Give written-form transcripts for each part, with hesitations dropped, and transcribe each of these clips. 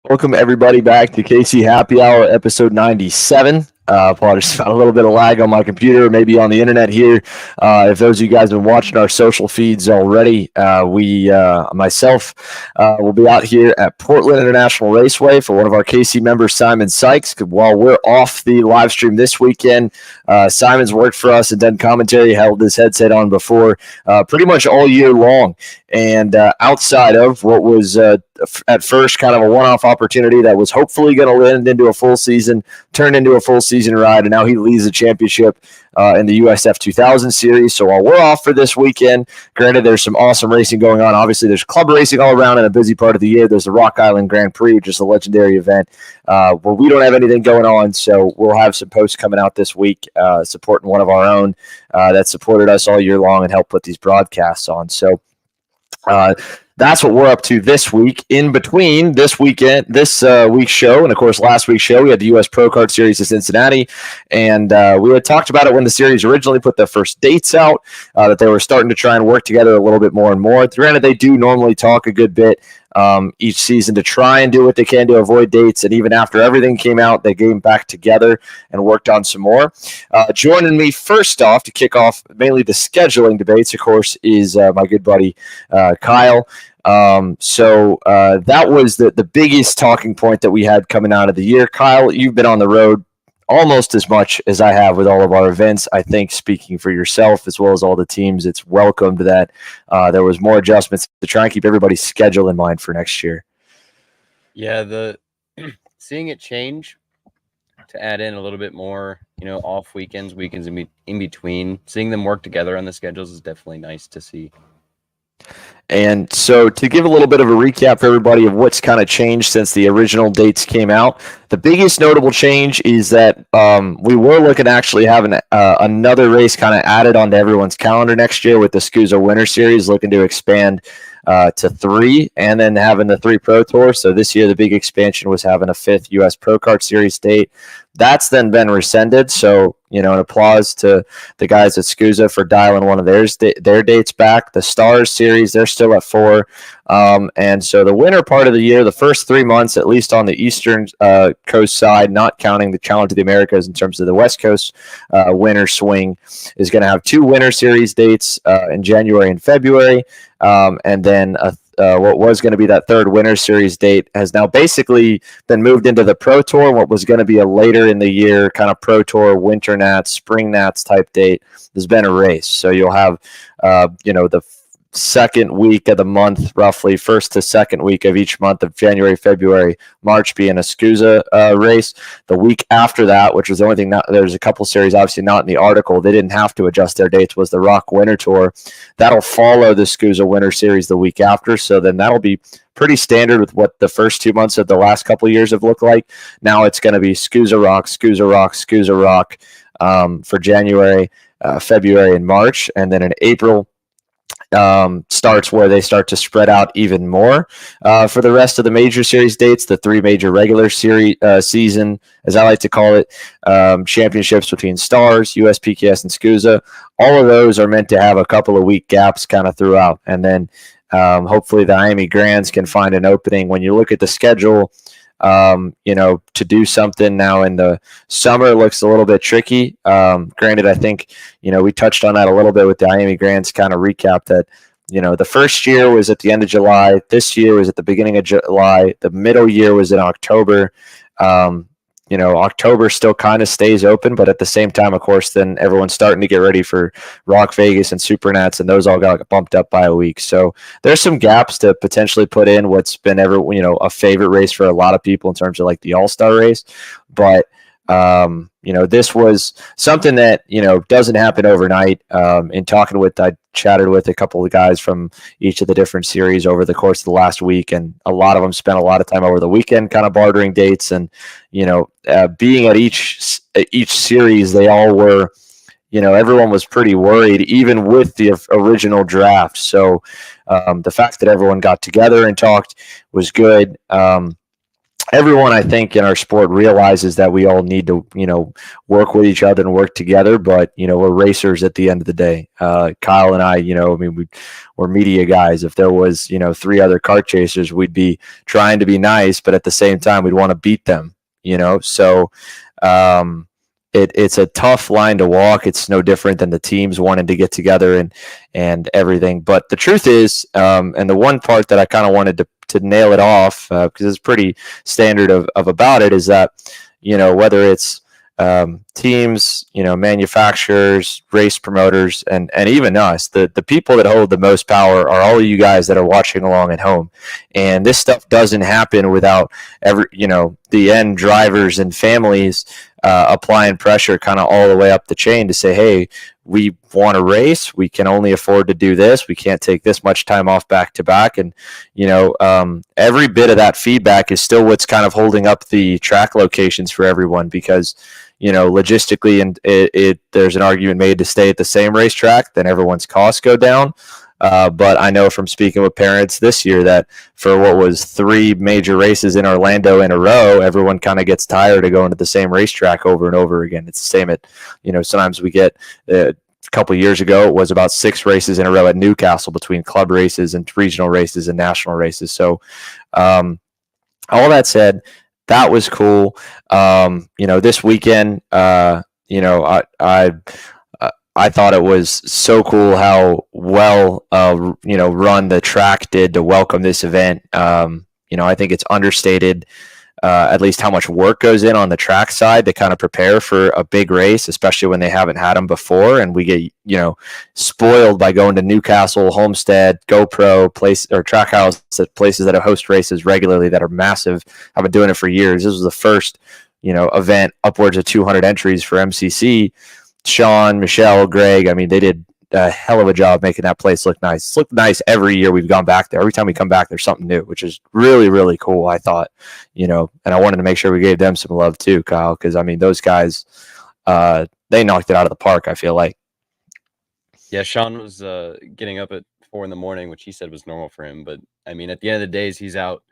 Welcome everybody back to KC Happy Hour, episode 97. Apologies about a little bit of lag on my computer, maybe on the internet here. If those of you guys have been watching our social feeds already, myself, will be out here at Portland International Raceway for one of our KC members, Simon Sykes. While we're off the live stream this weekend, Simon's worked for us and done commentary, held his headset on before pretty much all year long. And outside of what was at first kind of a one-off opportunity that was hopefully going to land into a full season, turned into a full season ride, and now he leads the championship in the USF 2000 series. So while we're off for this weekend, granted there's some awesome racing going on. Obviously there's club racing all around in a busy part of the year. There's the Rock Island Grand Prix, which is a legendary event where we don't have anything going on. So we'll have some posts coming out this week supporting one of our own that supported us all year long and helped put these broadcasts on. So that's what we're up to this week. In between this week's show, and of course last week's show, we had the U.S. Pro Kart Series in Cincinnati, and we had talked about it when the series originally put their first dates out, that they were starting to try and work together a little bit more and more. Granted, they do normally talk a good bit each season to try and do what they can to avoid dates, and even after everything came out, they came back together and worked on some more. Joining me first off to kick off mainly the scheduling debates, of course, is my good buddy Kyle. That was the biggest talking point that we had coming out of the year. Kyle, you've been on the road almost as much as I have with all of our events. I think, speaking for yourself as well as all the teams, it's welcomed that there was more adjustments to try and keep everybody's schedule in mind for next year. Yeah, seeing it change to add in a little bit more, off weekends in between, seeing them work together on the schedules is definitely nice to see. And so to give a little bit of a recap for everybody of what's kind of changed since the original dates came out, the biggest notable change is that we were looking to actually having another race kind of added onto everyone's calendar next year with the SCUSA Winter Series, looking to expand to 3, and then having the 3 Pro Tour. So this year the big expansion was having a 5th U.S. Pro Kart Series date. That's then been rescinded. So, an applause to the guys at SCUSA for dialing one of their dates back. The Stars Series, they're still at 4. And so the winter part of the year, the first 3 months, at least on the Eastern Coast side, not counting the Challenge of the Americas in terms of the West Coast winter swing, is going to have 2 Winter Series dates in January and February. And then what was going to be that 3rd Winter Series date has now basically been moved into the Pro Tour. What was going to be a later in the year kind of Pro Tour, Winter Nats, Spring Nats type date has been erased. So you'll have, the second week of the month, roughly first to second week of each month of January, February, March being a SCUSA race. The week after that, which was the only thing, there's a couple series obviously not in the article, they didn't have to adjust their dates, was the Rock Winter Tour. That'll follow the SCUSA Winter Series the week after, so then that'll be pretty standard with what the first 2 months of the last couple of years have looked like. Now it's going to be SCUSA Rock, SCUSA Rock, SCUSA Rock for January, February, and March, and then in April, starts where they start to spread out even more for the rest of the major series dates, the 3 major regular series season, as I like to call it, championships between Stars, USPKS, and SCUSA. All of those are meant to have a couple of week gaps kind of throughout, and then hopefully the Miami Grands can find an opening. When you look at the schedule, to do something now in the summer looks a little bit tricky. Granted, I think, we touched on that a little bit with the Miami Grants kind of recap that, the first year was at the end of July. This year was at the beginning of July. The middle year was in October. October still kind of stays open, but at the same time, of course, then everyone's starting to get ready for Rock Vegas and Super Nats, and those all got bumped up by a week. So there's some gaps to potentially put in what's been a favorite race for a lot of people in terms of like the All-Star race. But, this was something that, doesn't happen overnight. In talking with, I chatted with a couple of guys from each of the different series over the course of the last week, and a lot of them spent a lot of time over the weekend kind of bartering dates, and, being at each series, they all were, everyone was pretty worried, even with the original draft. So the fact that everyone got together and talked was good. everyone, I think, in our sport realizes that we all need to, work with each other and work together. But, we're racers at the end of the day. Kyle and I, I mean, we're media guys. If there was, three other kart chasers, we'd be trying to be nice, but at the same time, we'd want to beat them, So, it's a tough line to walk. It's no different than the teams wanting to get together and everything. But the truth is, and the one part that I kind of wanted to nail it off, because it's pretty standard of about it, is that, whether it's teams, manufacturers, race promoters, and even us, the people that hold the most power are all of you guys that are watching along at home. And this stuff doesn't happen without the end drivers and families applying pressure kind of all the way up the chain to say, hey, we want to race. We can only afford to do this. We can't take this much time off back to back. And, every bit of that feedback is still what's kind of holding up the track locations for everyone, because, logistically, and there's an argument made to stay at the same racetrack, then everyone's costs go down. But I know from speaking with parents this year that for what was 3 major races in Orlando in a row, everyone kind of gets tired of going to the same racetrack over and over again. It's the same at, sometimes we get a couple of years ago, it was about 6 races in a row at Newcastle between club races and regional races and national races. So all that said, that was cool. This weekend, I thought it was so cool how well, run the track did to welcome this event. I think it's understated, at least how much work goes in on the track side to kind of prepare for a big race, especially when they haven't had them before. And we get, spoiled by going to Newcastle, Homestead, GoPro place or track house, places that host races regularly that are massive. I've been doing it for years. This was the first, event upwards of 200 entries for MCC. Sean, Michelle, Greg, I mean, they did a hell of a job making that place look nice. It's looked nice every year we've gone back there. Every time we come back, there's something new, which is really, really cool, I thought, and I wanted to make sure we gave them some love too, Kyle, because, I mean, those guys, they knocked it out of the park, I feel like. Yeah, Sean was getting up at 4 a.m, which he said was normal for him. But, I mean, at the end of the days, he's out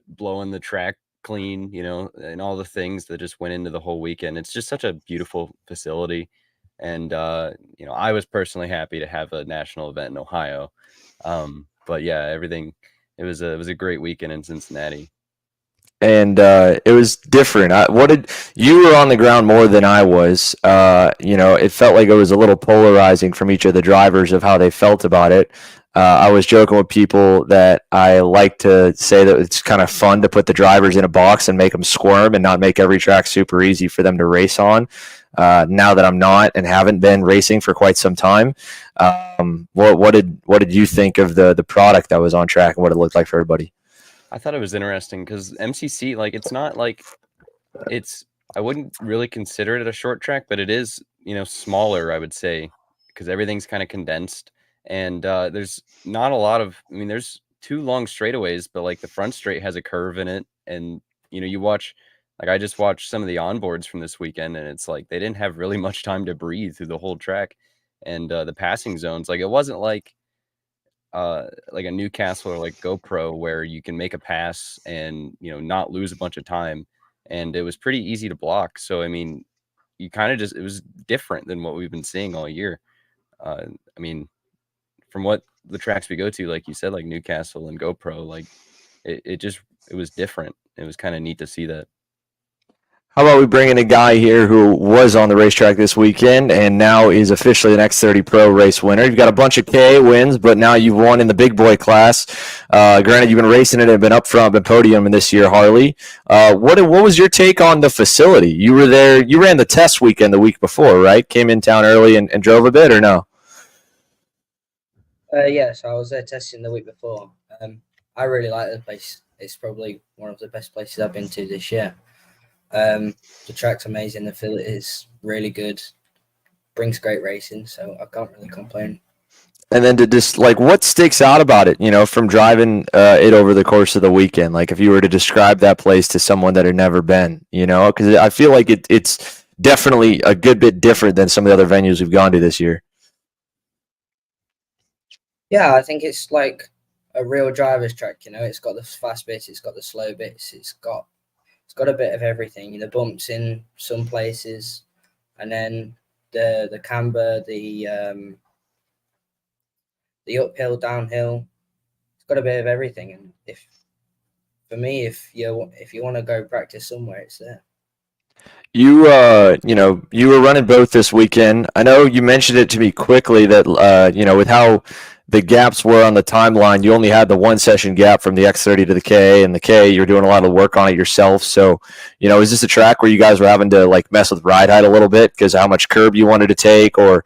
blowing the track clean, and all the things that just went into the whole weekend. It's just such a beautiful facility. And, I was personally happy to have a national event in Ohio. But yeah, everything, it was a great weekend in Cincinnati. And it was different. You were on the ground more than I was. It felt like it was a little polarizing from each of the drivers of how they felt about it. I was joking with people that I like to say that it's kind of fun to put the drivers in a box and make them squirm and not make every track super easy for them to race on. Now that I'm not and haven't been racing for quite some time, what did you think of the product that was on track and what it looked like for everybody? I thought it was interesting because MCC, like, it's not like I wouldn't really consider it a short track, but it is, smaller, I would say, because everything's kind of condensed. And there's not a lot of, I mean, there's 2 long straightaways, but like the front straight has a curve in it. And, you watch, like, I just watched some of the onboards from this weekend, and it's like they didn't have really much time to breathe through the whole track. And the passing zones, like, it wasn't like a Newcastle or like GoPro where you can make a pass and, not lose a bunch of time. And it was pretty easy to block. So, I mean, you kind of it was different than what we've been seeing all year. I mean, from what the tracks we go to, like you said, like Newcastle and GoPro, like it was different. It was kind of neat to see that. How about we bring in a guy here who was on the racetrack this weekend and now is officially an X30 Pro race winner. You've got a bunch of K wins, but now you've won in the big boy class. Granted, you've been racing it and been up front, been podium in this year, Harley. What was your take on the facility? You were there. You ran the test weekend the week before, right? Came in town early and drove a bit, or no? Yes, I was there testing the week before. I really like the place. It's probably one of the best places I've been to this year. The track's amazing. The field is really good. Brings great racing, so I can't really complain. And then to just, like, what sticks out about it, from driving it over the course of the weekend? Like, if you were to describe that place to someone that had never been, because I feel like it's definitely a good bit different than some of the other venues we've gone to this year. Yeah, I think it's like a real driver's track. It's got the fast bits, it's got the slow bits, it's got a bit of everything. The bumps in some places, and then the camber, the uphill, downhill. It's got a bit of everything. And if you want to go practice somewhere, it's there. You were running both this weekend. I know you mentioned it to me quickly that with how the gaps were on the timeline, you only had the one session gap from the X30 to the K, and the K, you're doing a lot of work on it yourself. So, is this a track where you guys were having to like mess with ride height a little bit because of how much curb you wanted to take, or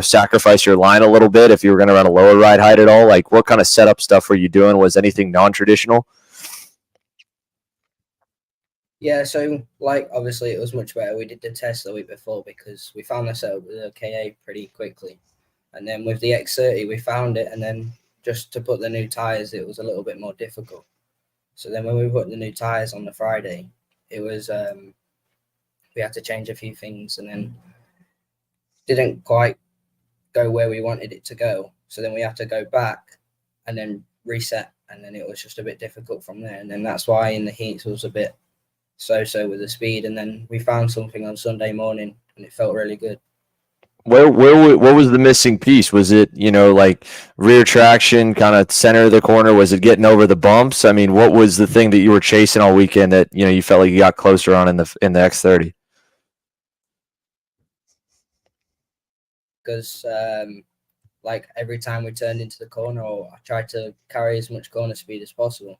sacrifice your line a little bit if you were going to run a lower ride height at all? Like, what kind of setup stuff were you doing? Was anything non-traditional? Yeah, so obviously it was much better. We did the test the week before because we found the setup with the KA pretty quickly. And then with the X30, we found it. And then just to put the new tyres, it was a little bit more difficult. So then when we put the new tyres on the Friday, it was, we had to change a few things, and then didn't quite go where we wanted it to go. So then we had to go back and then reset. And then it was just a bit difficult from there. And then that's why in the heats it was a bit so with the speed. And then we found something on Sunday morning and it felt really good. What was the missing piece? Was it, like rear traction, kind of center of the corner? Was it getting over the bumps? I mean, what was the thing that you were chasing all weekend that, you felt like you got closer on in the X30? Because every time we turned into the corner, or I tried to carry as much corner speed as possible,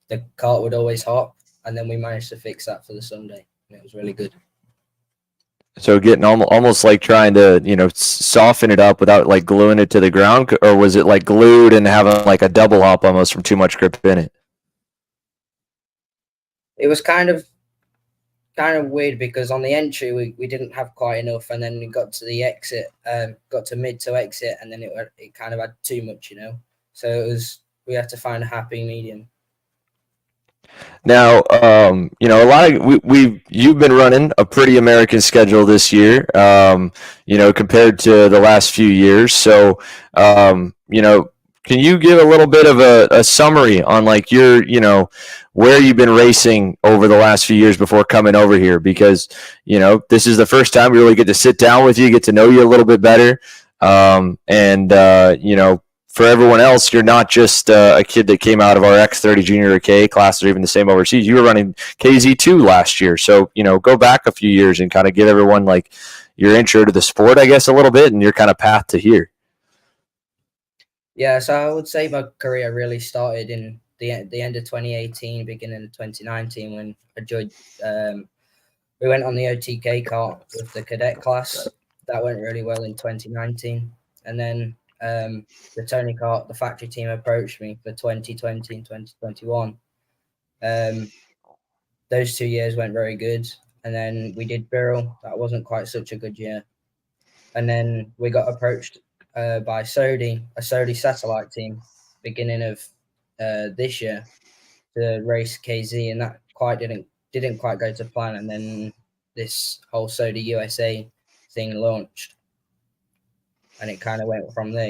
the kart would always hop, and then we managed to fix that for the Sunday, and it was really good. So getting almost like trying to, soften it up without like gluing it to the ground, or was it like glued and having like a double hop almost from too much grip in it? It was kind of weird because on the entry we didn't have quite enough, and then we got to the exit, got to mid to exit, and then it kind of had too much, So we had to find a happy medium. Now, a lot of you've been running a pretty American schedule this year, compared to the last few years. So, can you give a little bit of a summary on like your, where you've been racing over the last few years before coming over here? Because, this is the first time we really get to sit down with you, get to know you a little bit better. For everyone else, you're not just a kid that came out of our X30 junior or K class or even the same overseas. You were running KZ2 last year. So, go back a few years and kind of give everyone like your intro to the sport, I guess, a little bit, and your kind of path to here. Yeah, so I would say my career really started in the end of 2018, beginning of 2019, when I joined. We went on the OTK kart with the cadet class. That went really well in 2019. And then the Tony Kart, the factory team, approached me for 2020 and 2021. Those 2 years went very good. And then we did Birrell. That wasn't quite such a good year. And then we got approached by Sodi, a Sodi satellite team, beginning of this year, to race KZ, and that didn't quite go to plan. And then this whole Sodi USA thing launched, and it kind of went from there.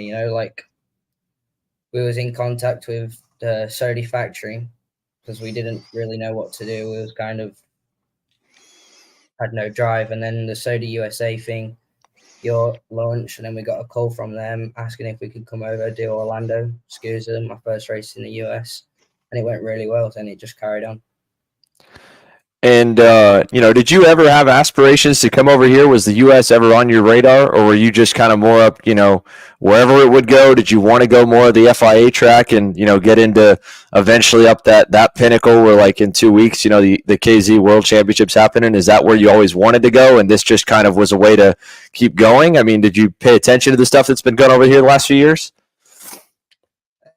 We was in contact with the Sodi factory because we didn't really know what to do. We was kind of had no drive, and then the Sodi USA thing your launch, and then we got a call from them asking if we could come over, do Orlando, SCUSA, my first race in the US, and it went really well, and it just carried on. And, did you ever have aspirations to come over here? Was the U.S. ever on your radar, or were you just kind of more up, wherever it would go? Did you want to go more of the FIA track and, get into eventually up that pinnacle where, like, in 2 weeks, the KZ World Championships happening? Is that where you always wanted to go, and this just kind of was a way to keep going? I mean, did you pay attention to the stuff that's been going over here the last few years?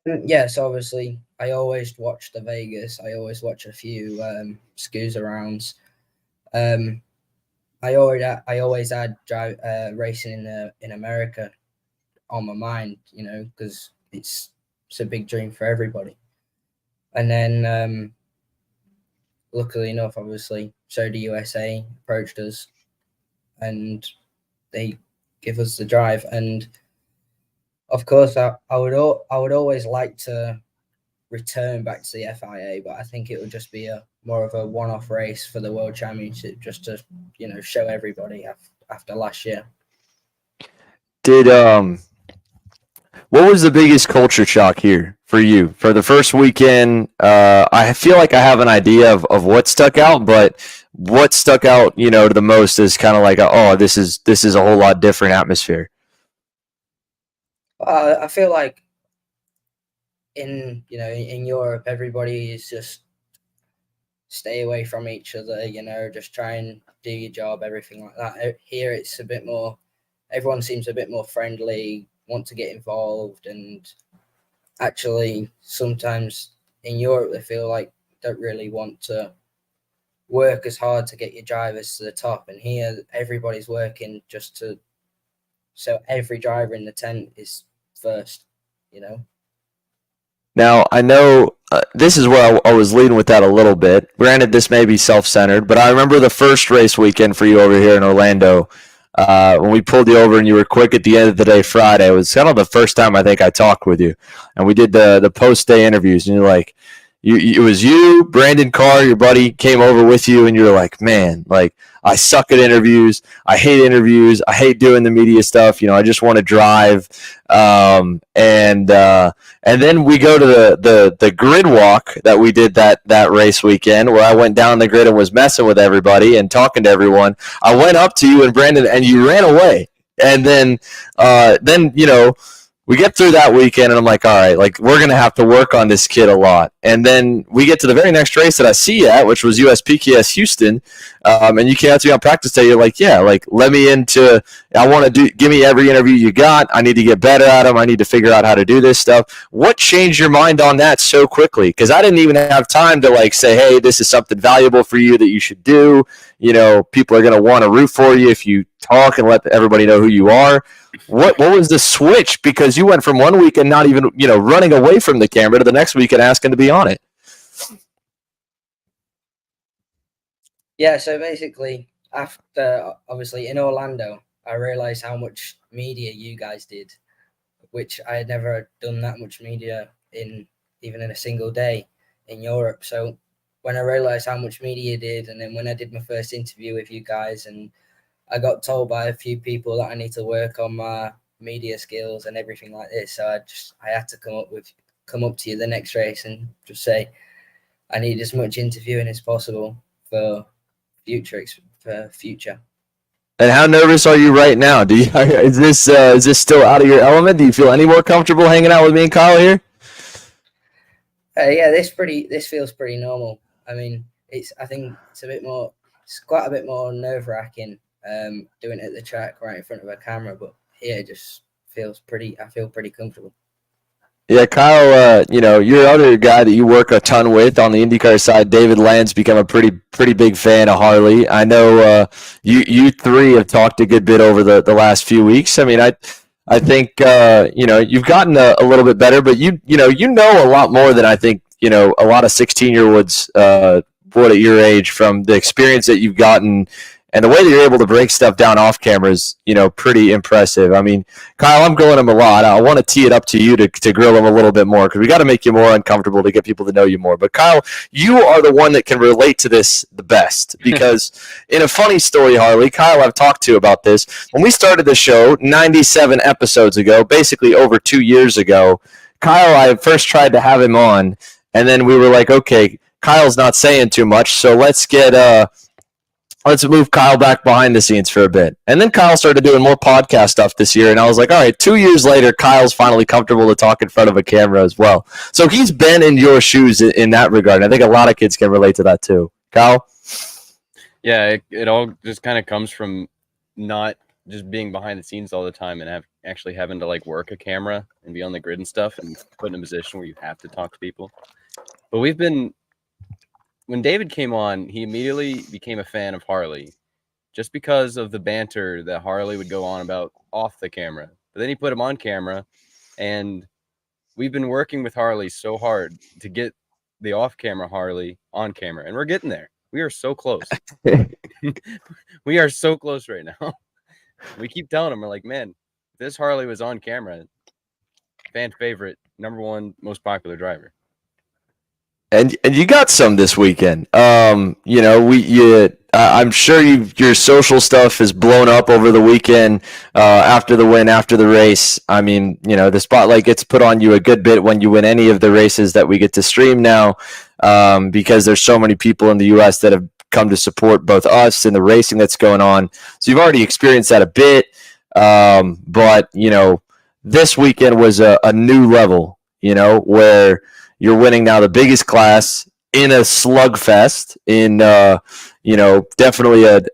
Yes, obviously. I always watch the Vegas. I always watch a few SCUSA rounds. I always had racing in America on my mind, because it's a big dream for everybody. And then, luckily enough, obviously, Sodi USA approached us, and they give us the drive. And Of course, I would always like to return back to the FIA, but I think it would just be a more of a one-off race for the World Championship, just to show everybody after last year. Did what was the biggest culture shock here for you for the first weekend? I feel like I have an idea of what stuck out, but what stuck out, the most is kind of like, oh, this is a whole lot different atmosphere. I feel like in Europe, everybody is just stay away from each other, just try and do your job, everything like that. Here it's a bit more, everyone seems a bit more friendly, want to get involved, and actually sometimes in Europe they feel like don't really want to work as hard to get your drivers to the top, and here everybody's working just to, so every driver in the tent is first. Now, I know this is where I was leading with that a little bit. Granted, this may be self-centered, but I remember the first race weekend for you over here in Orlando, when we pulled you over and you were quick at the end of the day Friday. It was kind of the first time I think I talked with you. And we did the post-day interviews, and you're like, it was you, Brandon Carr, your buddy, came over with you, and you're like, man, like, I suck at interviews. I hate interviews. I hate doing the media stuff. I just want to drive. And then we go to the grid walk that we did that race weekend, where I went down the grid and was messing with everybody and talking to everyone. I went up to you and Brandon, and you ran away. And then we get through that weekend, and I'm like, all right, like, we're going to have to work on this kid a lot. And then we get to the very next race that I see you at, which was USPKS Houston, and you came out to me on practice day. You're like, yeah, like, let me into – I want to give me every interview you got. I need to get better at them. I need to figure out how to do this stuff. What changed your mind on that so quickly? Because I didn't even have time to, like, say, hey, this is something valuable for you that you should do. People are going to want to root for you if you talk and let everybody know who you are. What was the switch? Because you went from one weekend not even, running away from the camera to the next weekend asking to be on it. Yeah, so basically, after, obviously, in Orlando, I realized how much media you guys did, which I had never done that much media even in a single day in Europe. So when I realized how much media you did, and then when I did my first interview with you guys, and I got told by a few people that I need to work on my media skills and everything like this. So I had to come up to you the next race and just say, I need as much interviewing as possible for future. And how nervous are you right now? Is this still out of your element? Do you feel any more comfortable hanging out with me and Kyle here? Yeah, this feels pretty normal. I mean, I think it's quite a bit more nerve-wracking doing it at the track right in front of a camera, but here it just I feel pretty comfortable. Yeah, Kyle, your other guy that you work a ton with on the IndyCar side, David Land's become a pretty big fan of Harley. I know you three have talked a good bit over the last few weeks. I mean, I think you've gotten a little bit better, but you know a lot more than I think a lot of 16-year-olds would at your age, from the experience that you've gotten. And the way that you're able to break stuff down off camera is, pretty impressive. I mean, Kyle, I'm grilling him a lot. I want to tee it up to you to grill him a little bit more, because we got to make you more uncomfortable to get people to know you more. But Kyle, you are the one that can relate to this the best, because in a funny story, Harley, Kyle, I've talked to about this. When we started the show 97 episodes ago, basically over 2 years ago, Kyle, I first tried to have him on, and then we were like, okay, Kyle's not saying too much, so let's move Kyle back behind the scenes for a bit. And then Kyle started doing more podcast stuff this year, and I was like, all right, 2 years later, Kyle's finally comfortable to talk in front of a camera as well. So he's been in your shoes in that regard, and I think a lot of kids can relate to that too. Kyle? Yeah, it all just kind of comes from not just being behind the scenes all the time and actually having to, like, work a camera and be on the grid and stuff and put in a position where you have to talk to people. But when David came on, he immediately became a fan of Harley just because of the banter that Harley would go on about off the camera. But then he put him on camera, and we've been working with Harley so hard to get the off-camera Harley on camera, and we're getting there. We are so close. We are so close right now. We keep telling him, we're like, man, if this Harley was on camera, fan favorite, number one most popular driver. And you got some this weekend. I'm sure your social stuff is blown up over the weekend after the win, after the race. I mean, the spotlight gets put on you a good bit when you win any of the races that we get to stream now, because there's so many people in the U.S. that have come to support both us and the racing that's going on. So you've already experienced that a bit, but this weekend was a new level. Where you're winning now the biggest class in a slugfest in, definitely an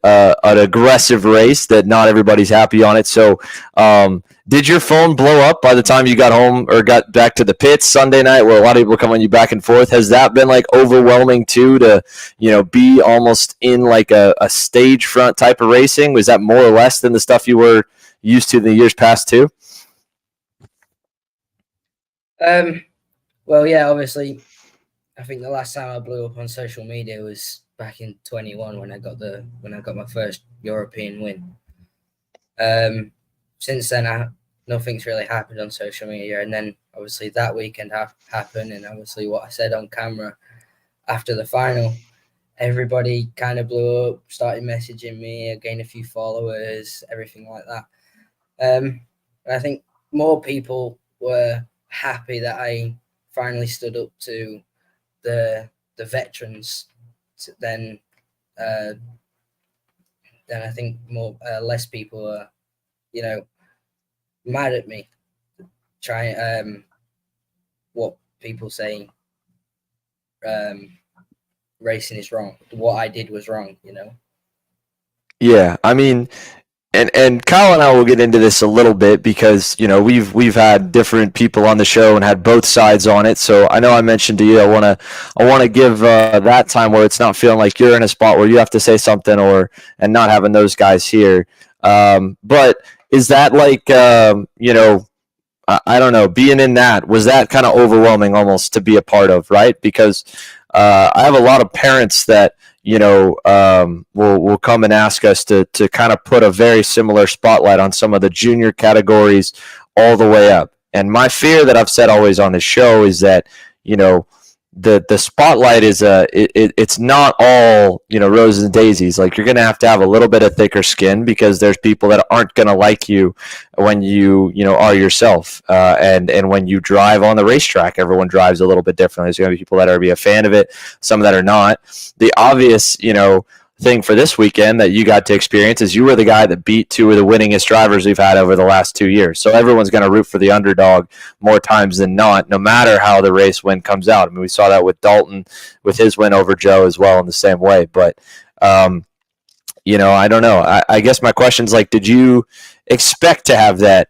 aggressive race that not everybody's happy on it. So, did your phone blow up by the time you got home or got back to the pits Sunday night, where a lot of people come on you back and forth? Has that been like overwhelming too, to, be almost in like a stage front type of racing? Was that more or less than the stuff you were used to the years past too? Well, yeah, obviously, I think the last time I blew up on social media was back in 21 when I got my first European win. Since then, nothing's really happened on social media, and then obviously that weekend happened, and obviously what I said on camera after the final, everybody kind of blew up, started messaging me, I gained a few followers, everything like that. I think more people were happy that I finally stood up to the veterans than I think less people are mad at me trying what people say racing is wrong, what I did was wrong. Yeah, I mean, and Kyle and I will get into this a little bit because we've had different people on the show and had both sides on it. So I know I mentioned to you I want to give that time where it's not feeling like you're in a spot where you have to say something and not having those guys here. But is that like I don't know, being in that, was that kind of overwhelming almost to be a part of, right? Because I have a lot of parents that will come and ask us to kind of put a very similar spotlight on some of the junior categories all the way up. And my fear that I've said always on the show is that, the spotlight is it's not all roses and daisies. Like, you're gonna have to have a little bit of thicker skin because there's people that aren't gonna like you when you are yourself, and when you drive on the racetrack. Everyone drives a little bit differently. There's gonna be people that are be a fan of it, some that are not. The obvious thing for this weekend that you got to experience is you were the guy that beat two of the winningest drivers we've had over the last 2 years. So everyone's going to root for the underdog more times than not, no matter how the race win comes out. I mean, we saw that with Dalton with his win over Joe as well in the same way. But, I don't know. I guess my question's like, did you expect to have that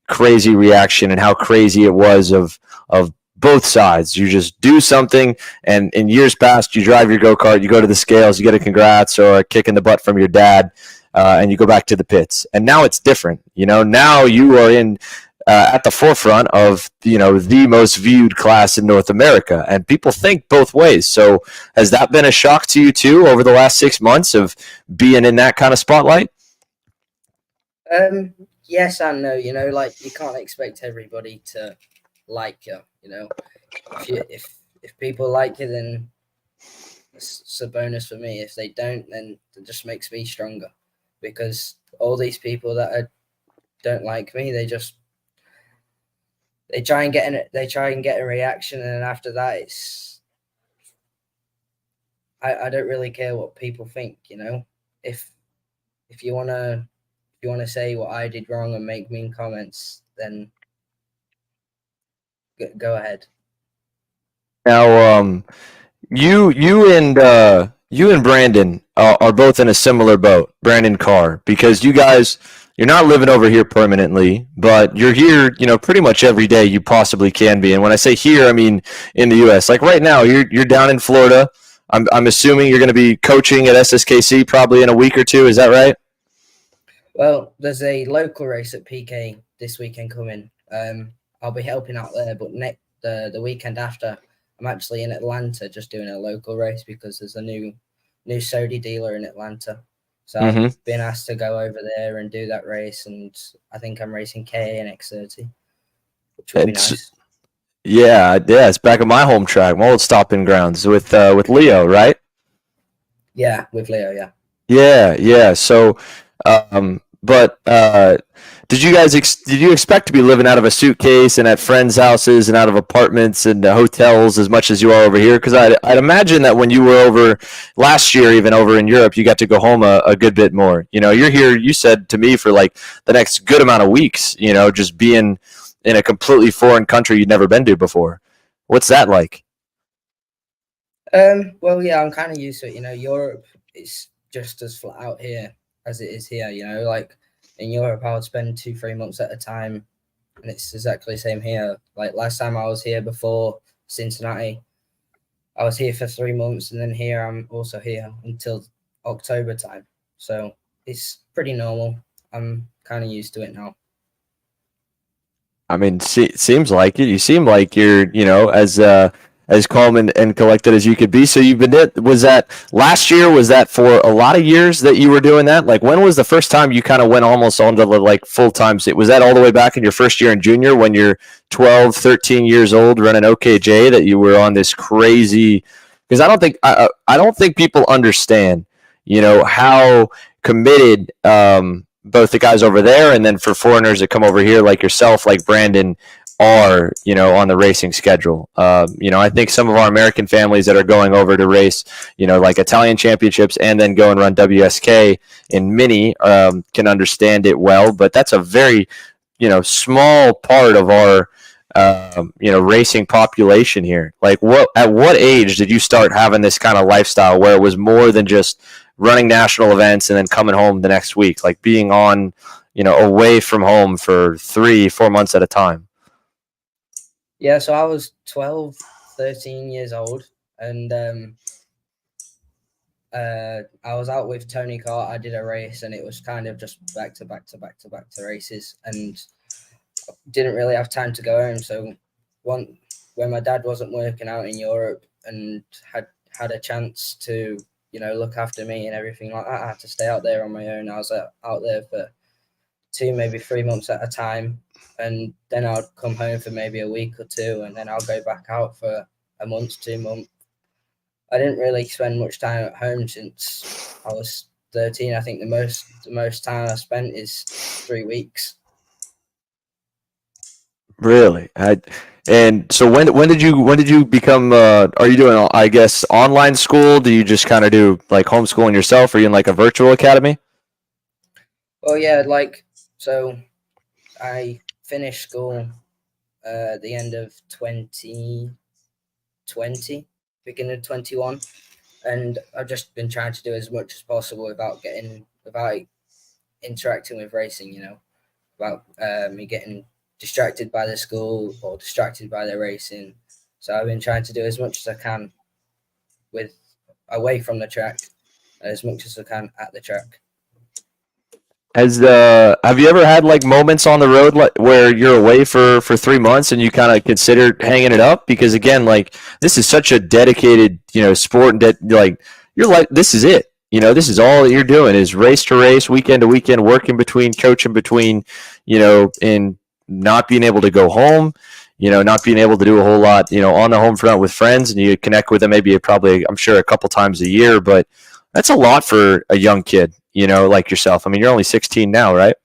crazy reaction, and how crazy it was of both sides? You just do something, and in years past, you drive your go-kart, you go to the scales, you get a congrats or a kick in the butt from your dad, and you go back to the pits. And now it's different. Now you are in at the forefront of the most viewed class in North America, and people think both ways. So has that been a shock to you too over the last 6 months of being in that kind of spotlight? Yes and no. Like, you can't expect everybody to like you. If people like you, then it's a bonus for me. If they don't, then it just makes me stronger, because all these people that don't like me, they try and get a reaction, and then after that, it's I don't really care what people think. If you wanna say what I did wrong and make mean comments, then go ahead. Now, you and Brandon are both in a similar boat, Brandon Carr, because you're not living over here permanently, but you're here, pretty much every day you possibly can be. And when I say here, I mean in the U.S. Like right now, you're down in Florida. I'm assuming you're going to be coaching at SSKC probably in a week or two. Is that right? Well, there's a local race at PK this weekend coming. I'll be helping out there, but the weekend after, I'm actually in Atlanta just doing a local race because there's a new Sodi dealer in Atlanta. So I've been asked to go over there and do that race, and I think I'm racing KA and X30. which would be And nice. yeah, it's back at my home track, my old stopping grounds with Leo, right? Yeah, with Leo, yeah. Yeah. So, but did you expect to be living out of a suitcase and at friends' houses and out of apartments and hotels as much as you are over here? Because I'd imagine that when you were over last year, even over in Europe, you got to go home a good bit more. You're here. You said to me for like the next good amount of weeks. Just being in a completely foreign country you'd never been to before. What's that like? Well, yeah, I'm kind of used to it. Europe is just as flat out here as it is here. Like in Europe, I would spend 2-3 months at a time, and it's exactly the same here. Like last time I was here before Cincinnati, I was here for 3 months, and then here I'm also here until October time. So it's pretty normal. I'm kind of used to it now. I mean, seems like it. You seem like you're, as calm and collected as you could be. So was that last year? Was that for a lot of years that you were doing that? Like, when was the first time you kind of went almost on to like full time? Was that all the way back in your first year in junior when you're 12, 13 years old running OKJ that you were on this crazy? Because I don't think people understand, how committed, both the guys over there and then for foreigners that come over here like yourself, like Brandon, are on the racing schedule. I think some of our American families that are going over to race, like Italian championships and then go and run WSK in mini, can understand it well. But that's a very small part of our racing population here. Like, at what age did you start having this kind of lifestyle where it was more than just running national events and then coming home the next week, like being on, away from home for 3-4 months at a time? Yeah, so I was 12, 13 years old, and I was out with Tony Kart. I did a race, and it was kind of just back to back to races, and didn't really have time to go home. So when my dad wasn't working out in Europe and had a chance to look after me and everything like that, I had to stay out there on my own. I was out there for 2, maybe 3 months at a time, and then I'd come home for maybe a week or 2, and then I'll go back out for a month, 2 months. I didn't really spend much time at home since I was 13. I think the most time I spent is 3 weeks. Really? And so when did you become? Are you doing, I guess, online school? Do you just kind of do like homeschooling yourself? Are you in like a virtual academy? Well, yeah, so I finished school at the end of 2020, beginning of 21, and I've just been trying to do as much as possible without interacting with racing. Without me getting distracted by the school or distracted by the racing. So I've been trying to do as much as I can away from the track, and as much as I can at the track. Have you ever had like moments on the road where you're away for 3 months and you kind of consider hanging it up? Because again, like, this is such a dedicated sport, and you're like, this is it. This is all that you're doing is race to race, weekend to weekend, working between, coaching between, and not being able to go home, not being able to do a whole lot, on the home front with friends, and you connect with them maybe probably, I'm sure, a couple times a year, but that's a lot for a young kid, like yourself. I mean, you're only 16 now, right?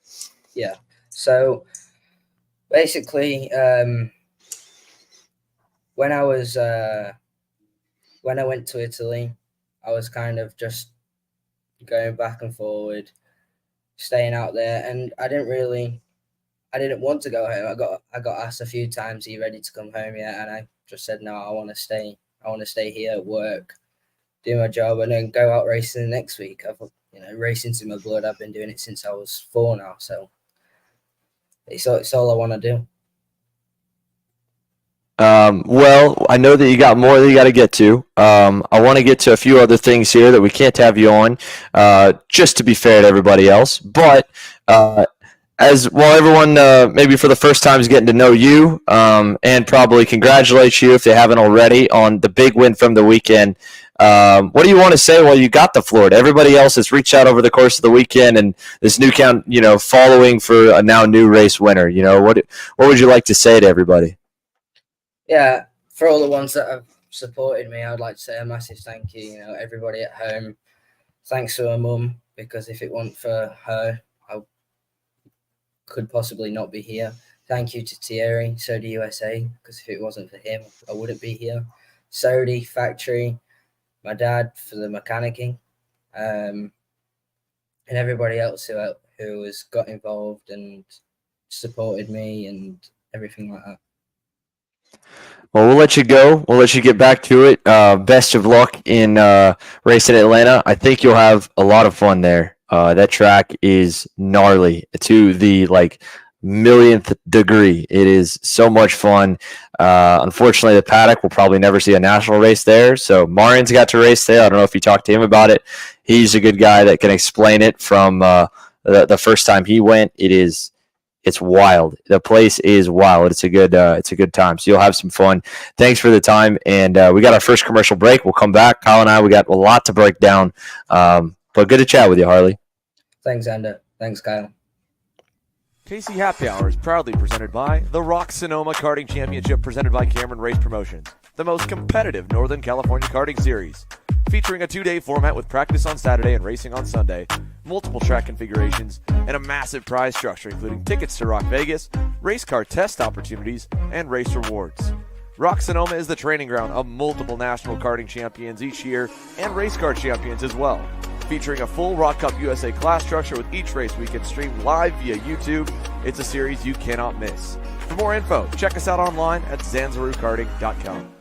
Yeah. So basically, when I went to Italy, I was kind of just going back and forward, staying out there, and I didn't want to go home. I got asked a few times, "Are you ready to come home yet?" And I just said, "No, I want to stay. I want to stay here, work, do my job, and then go out racing the next week." Racing's in my blood. I've been doing it since I was 4 now, so it's all I want to do. Well, I know that you got more that you got to get to. I want to get to a few other things here that we can't have you on, just to be fair to everybody else. But as well, everyone maybe for the first time is getting to know you, and probably congratulate you if they haven't already on the big win from the weekend What do you want to say while you got the floor to everybody else that's reached out over the course of the weekend and this new count, following for a now new race winner? What would you like to say to everybody? Yeah, for all the ones that have supported me, I'd like to say a massive thank you. Everybody at home, thanks to her mum, because if it weren't for her, I could possibly not be here. Thank you to Thierry, Sodi USA, because if it wasn't for him, I wouldn't be here. Sodi factory, my dad for the mechanicking, and everybody else who has got involved and supported me and everything like that. Well, we'll let you go. We'll let you get back to it. Best of luck in racing Atlanta. I think you'll have a lot of fun there. That track is gnarly to the millionth degree. It is so much fun. Unfortunately, the paddock will probably never see a national race there. So Marian's got to race there. I don't know if you talked to him about it. He's a good guy that can explain it from the first time he went. It's wild. The place is wild. It's a good time. So you'll have some fun. Thanks for the time. And we got our first commercial break. We'll come back. Kyle and I, we got a lot to break down. But good to chat with you, Harley. Thanks, Xander. Thanks, Kyle. KC Happy Hour is proudly presented by the Rock Sonoma Karting Championship, presented by Cameron Race Promotions, the most competitive Northern California karting series. Featuring a 2-day format with practice on Saturday and racing on Sunday, multiple track configurations, and a massive prize structure including tickets to Rock Vegas, race car test opportunities, and race rewards. Rock Sonoma is the training ground of multiple national karting champions each year and race car champions as well. Featuring a full Rock Cup USA class structure with each race weekend streamed live via YouTube, it's a series you cannot miss. For more info, check us out online at zanzarukarting.com.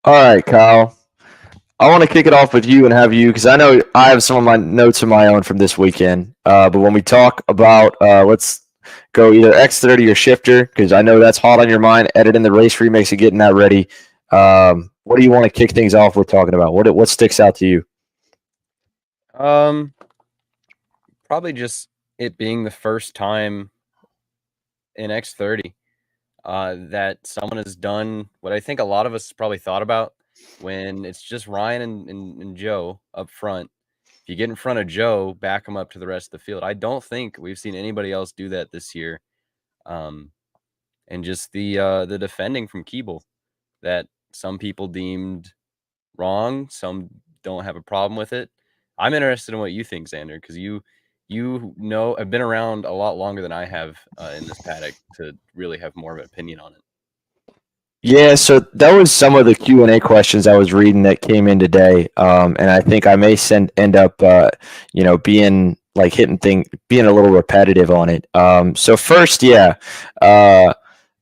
All right, Kyle. I want to kick it off with you and have you, because I know I have some of my notes of my own from this weekend. But when we talk about, let's go either X30 or shifter, because I know that's hot on your mind, editing the race remix and getting that ready. What do you want to kick things off with talking about? What sticks out to you? Probably just it being the first time in X30 that someone has done what I think a lot of us probably thought about when it's just Ryan and Joe up front. If you get in front of Joe, back him up to the rest of the field. I don't think we've seen anybody else do that this year. And just the defending from Keeble that some people deemed wrong, some don't have a problem with it. I'm interested in what you think, Xander, because you have been around a lot longer than I have in this paddock to really have more of an opinion on it. Yeah, so that was some of the Q&A questions I was reading that came in today, and I think I may end up, being being a little repetitive on it. So first,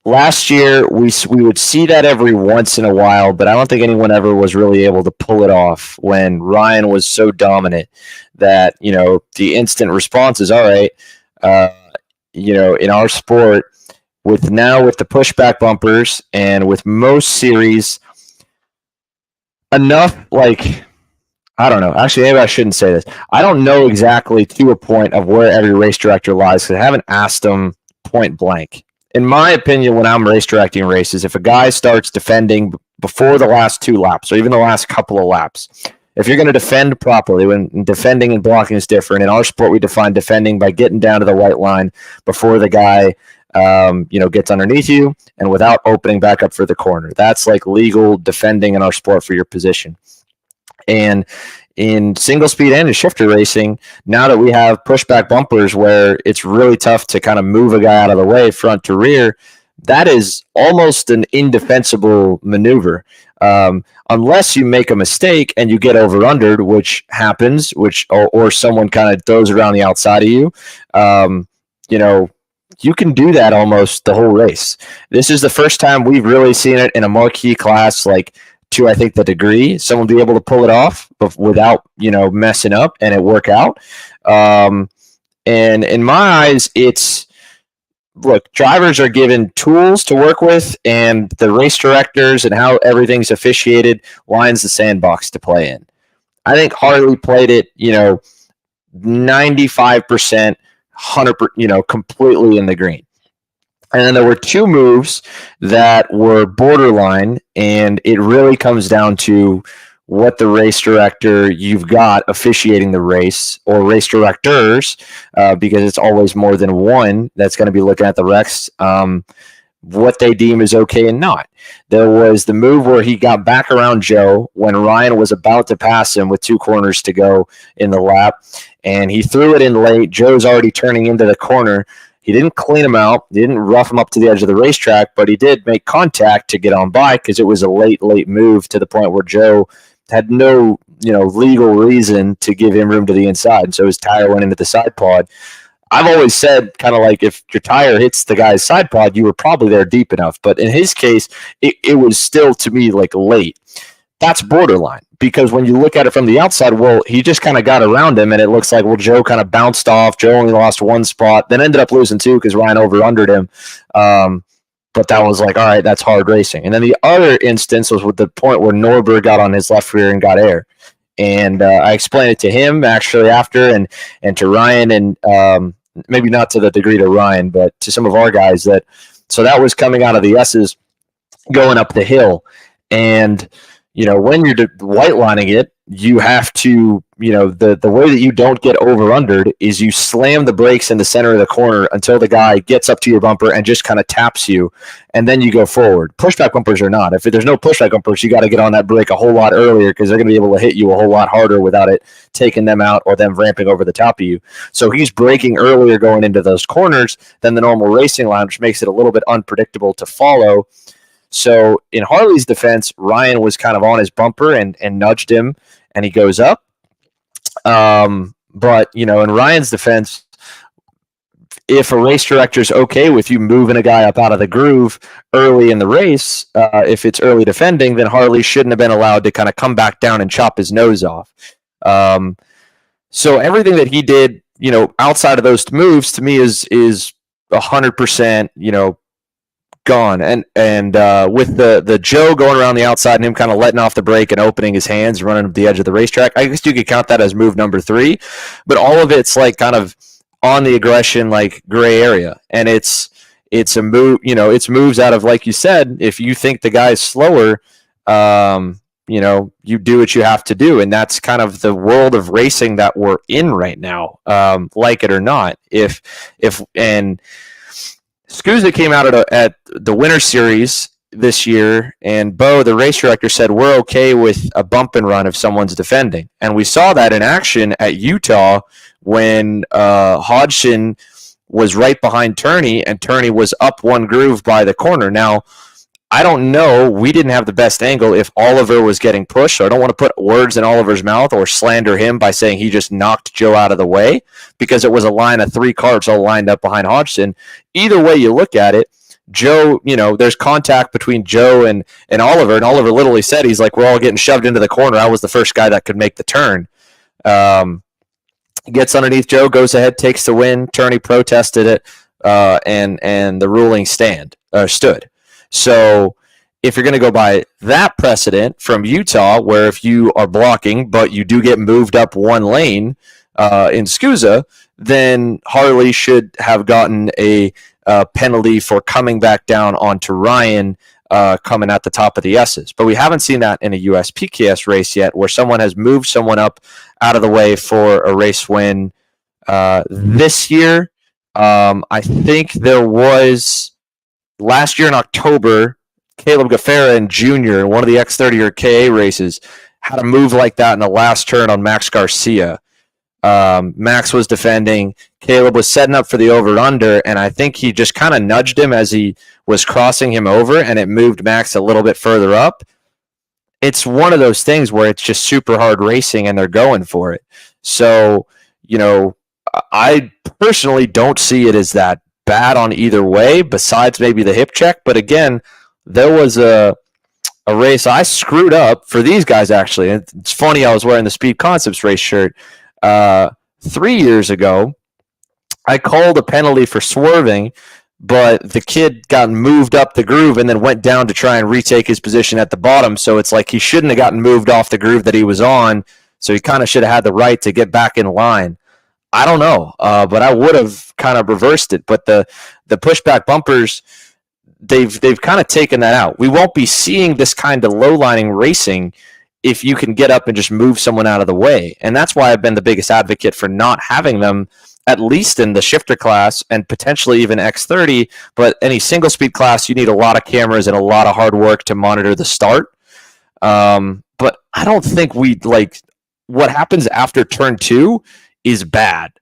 last year we would see that every once in a while, but I don't think anyone ever was really able to pull it off when Ryan was so dominant that the instant response is all right. In our sport. With the pushback bumpers and with most series, enough I don't know. Actually, maybe I shouldn't say this. I don't know exactly to a point of where every race director lies because I haven't asked them point blank. In my opinion, when I'm race directing races, if a guy starts defending before the last 2 laps or even the last couple of laps, if you're going to defend properly, when defending and blocking is different. In our sport, we define defending by getting down to the white line before the guy gets underneath you and without opening back up for the corner. That's like legal defending in our sport for your position. And in single speed and in shifter racing, now that we have pushback bumpers where it's really tough to kind of move a guy out of the way front to rear, that is almost an indefensible maneuver. Unless you make a mistake and you get over-undered, which happens, or someone kind of throws around the outside of you, you can do that almost the whole race. This is the first time we've really seen it in a marquee class like to, I think, the degree someone be able to pull it off without, messing up and it work out. And in my eyes, look, drivers are given tools to work with, and the race directors and how everything's officiated lines the sandbox to play in. I think Harley played it, 95%, 100%, completely in the green. And then there were two moves that were borderline, and it really comes down to what the race director you've got officiating the race, or race directors, because it's always more than one that's going to be looking at the wrecks, what they deem is okay and not. There was the move where he got back around Joe when Ryan was about to pass him with 2 corners to go in the lap, and he threw it in late. Joe's already turning into the corner. He didn't clean him out. He didn't rough him up to the edge of the racetrack, but he did make contact to get on by, because it was a late move to the point where Joe had no, legal reason to give him room to the inside. So his tire went into the side pod. I've always said, kind of like, if your tire hits the guy's side pod, you were probably there deep enough. But in his case, it was still, to me, like late. That's borderline, because when you look at it from the outside, well, he just kind of got around him, and it looks like, well, Joe kind of bounced off. Joe only lost 1 spot, then ended up losing 2 because Ryan over-undered him. But that was like, all right, that's hard racing. And then the other instance was with the point where Norberg got on his left rear and got air. And I explained it to him actually after, and to Ryan, and maybe not to the degree to Ryan, but to some of our guys, so that was coming out of the S's going up the hill. And when you're white lining it, you have to, the way that you don't get over-undered is you slam the brakes in the center of the corner until the guy gets up to your bumper and just kind of taps you, and then you go forward. Pushback bumpers are not. If there's no pushback bumpers, you got to get on that brake a whole lot earlier, because they're going to be able to hit you a whole lot harder without it taking them out or them ramping over the top of you. So he's braking earlier going into those corners than the normal racing line, which makes it a little bit unpredictable to follow. So in Harley's defense, Ryan was kind of on his bumper and nudged him, and he goes up. But, in Ryan's defense, if a race director is okay with you moving a guy up out of the groove early in the race, if it's early defending, then Harley shouldn't have been allowed to kind of come back down and chop his nose off. So everything that he did, outside of those moves, to me is 100%, gone. And with the Joe going around the outside and him kind of letting off the brake and opening his hands, running up the edge of the racetrack, I guess you could count that as move number 3. But all of it's like kind of on the aggression, like gray area, and it's a move. It's moves out of, like you said, if you think the guy's slower, you do what you have to do, and that's kind of the world of racing that we're in right now, like it or not. If Scusa came out at the Winter Series this year, and Bo, the race director, said we're okay with a bump and run if someone's defending. And we saw that in action at Utah when Hodgson was right behind Turney, and Turney was up 1 groove by the corner. Now, I don't know. We didn't have the best angle if Oliver was getting pushed, so I don't want to put words in Oliver's mouth or slander him by saying he just knocked Joe out of the way, because it was a line of 3 carts all lined up behind Hodgson. Either way you look at it, Joe, there's contact between Joe and Oliver, and Oliver literally said, he's like, we're all getting shoved into the corner. I was the first guy that could make the turn. Gets underneath Joe, goes ahead, takes the win. Turney protested it, and the ruling stood. So if you're going to go by that precedent from Utah, where if you are blocking but you do get moved up 1 lane in Scusa, then Harley should have gotten a penalty for coming back down onto Ryan coming at the top of the S's. But we haven't seen that in a USPKS race yet, where someone has moved someone up out of the way for a race win this year. I think there was last year in October, Caleb Gaffera Jr. in one of the X30 or KA races had a move like that in the last turn on Max Garcia. Max was defending. Caleb was setting up for the over-under, and I think he just kind of nudged him as he was crossing him over, and it moved Max a little bit further up. It's one of those things where it's just super hard racing, and they're going for it. So, I personally don't see it as that bad on either way, besides maybe the hip check. But again, there was a a race I screwed up for these guys, actually. It's funny, I was wearing the Speed Concepts race shirt 3 years ago. I called a penalty for swerving, but the kid got moved up the groove and then went down to try and retake his position at the bottom. So it's like he shouldn't have gotten moved off the groove that he was on. So he kind of should have had the right to get back in line. I don't know, but I would have kind of reversed it. But the pushback bumpers, they've kind of taken that out. We won't be seeing this kind of low lining racing if you can get up and just move someone out of the way. And that's why I've been the biggest advocate for not having them, at least in the shifter class and potentially even X30. But any single speed class, you need a lot of cameras and a lot of hard work to monitor the start. But I don't think what happens after turn 2 is bad.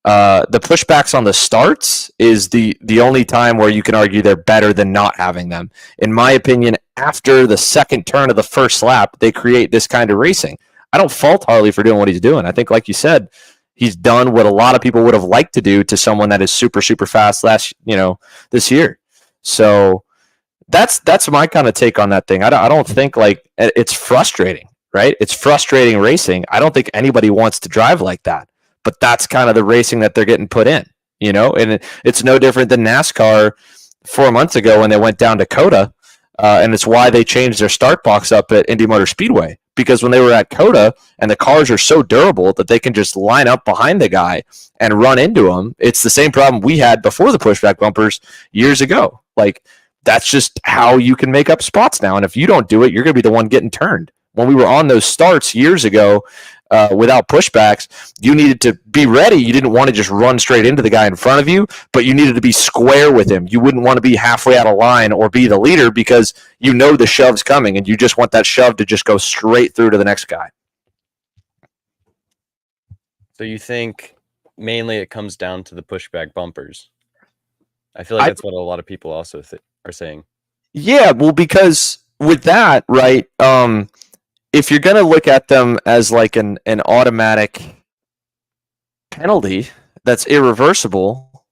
The pushbacks on the starts is the only time where you can argue they're better than not having them. In my opinion, after the second turn of the first lap, they create this kind of racing. I don't fault Harley for doing what he's doing. I think, like you said, he's done what a lot of people would have liked to do to someone that is super, super fast this year. So that's my kind of take on that thing. I don't think it's frustrating, right? It's frustrating racing. I don't think anybody wants to drive like that. But that's kind of the racing that they're getting put in, and it's no different than NASCAR 4 months ago when they went down to COTA, and it's why they changed their start box up at Indy Motor Speedway, because when they were at COTA and the cars are so durable that they can just line up behind the guy and run into him. It's the same problem we had before the pushback bumpers years ago. That's just how you can make up spots now, and if you don't do it, you're going to be the one getting turned. When we were on those starts years ago, without pushbacks, you needed to be ready. You didn't want to just run straight into the guy in front of you, but you needed to be square with him. You wouldn't want to be halfway out of line or be the leader because the shove's coming and you just want that shove to just go straight through to the next guy. So you think mainly it comes down to the pushback bumpers? I feel like that's what a lot of people also are saying. Yeah, well, because with that, right, if you're going to look at them as like an automatic penalty that's irreversible,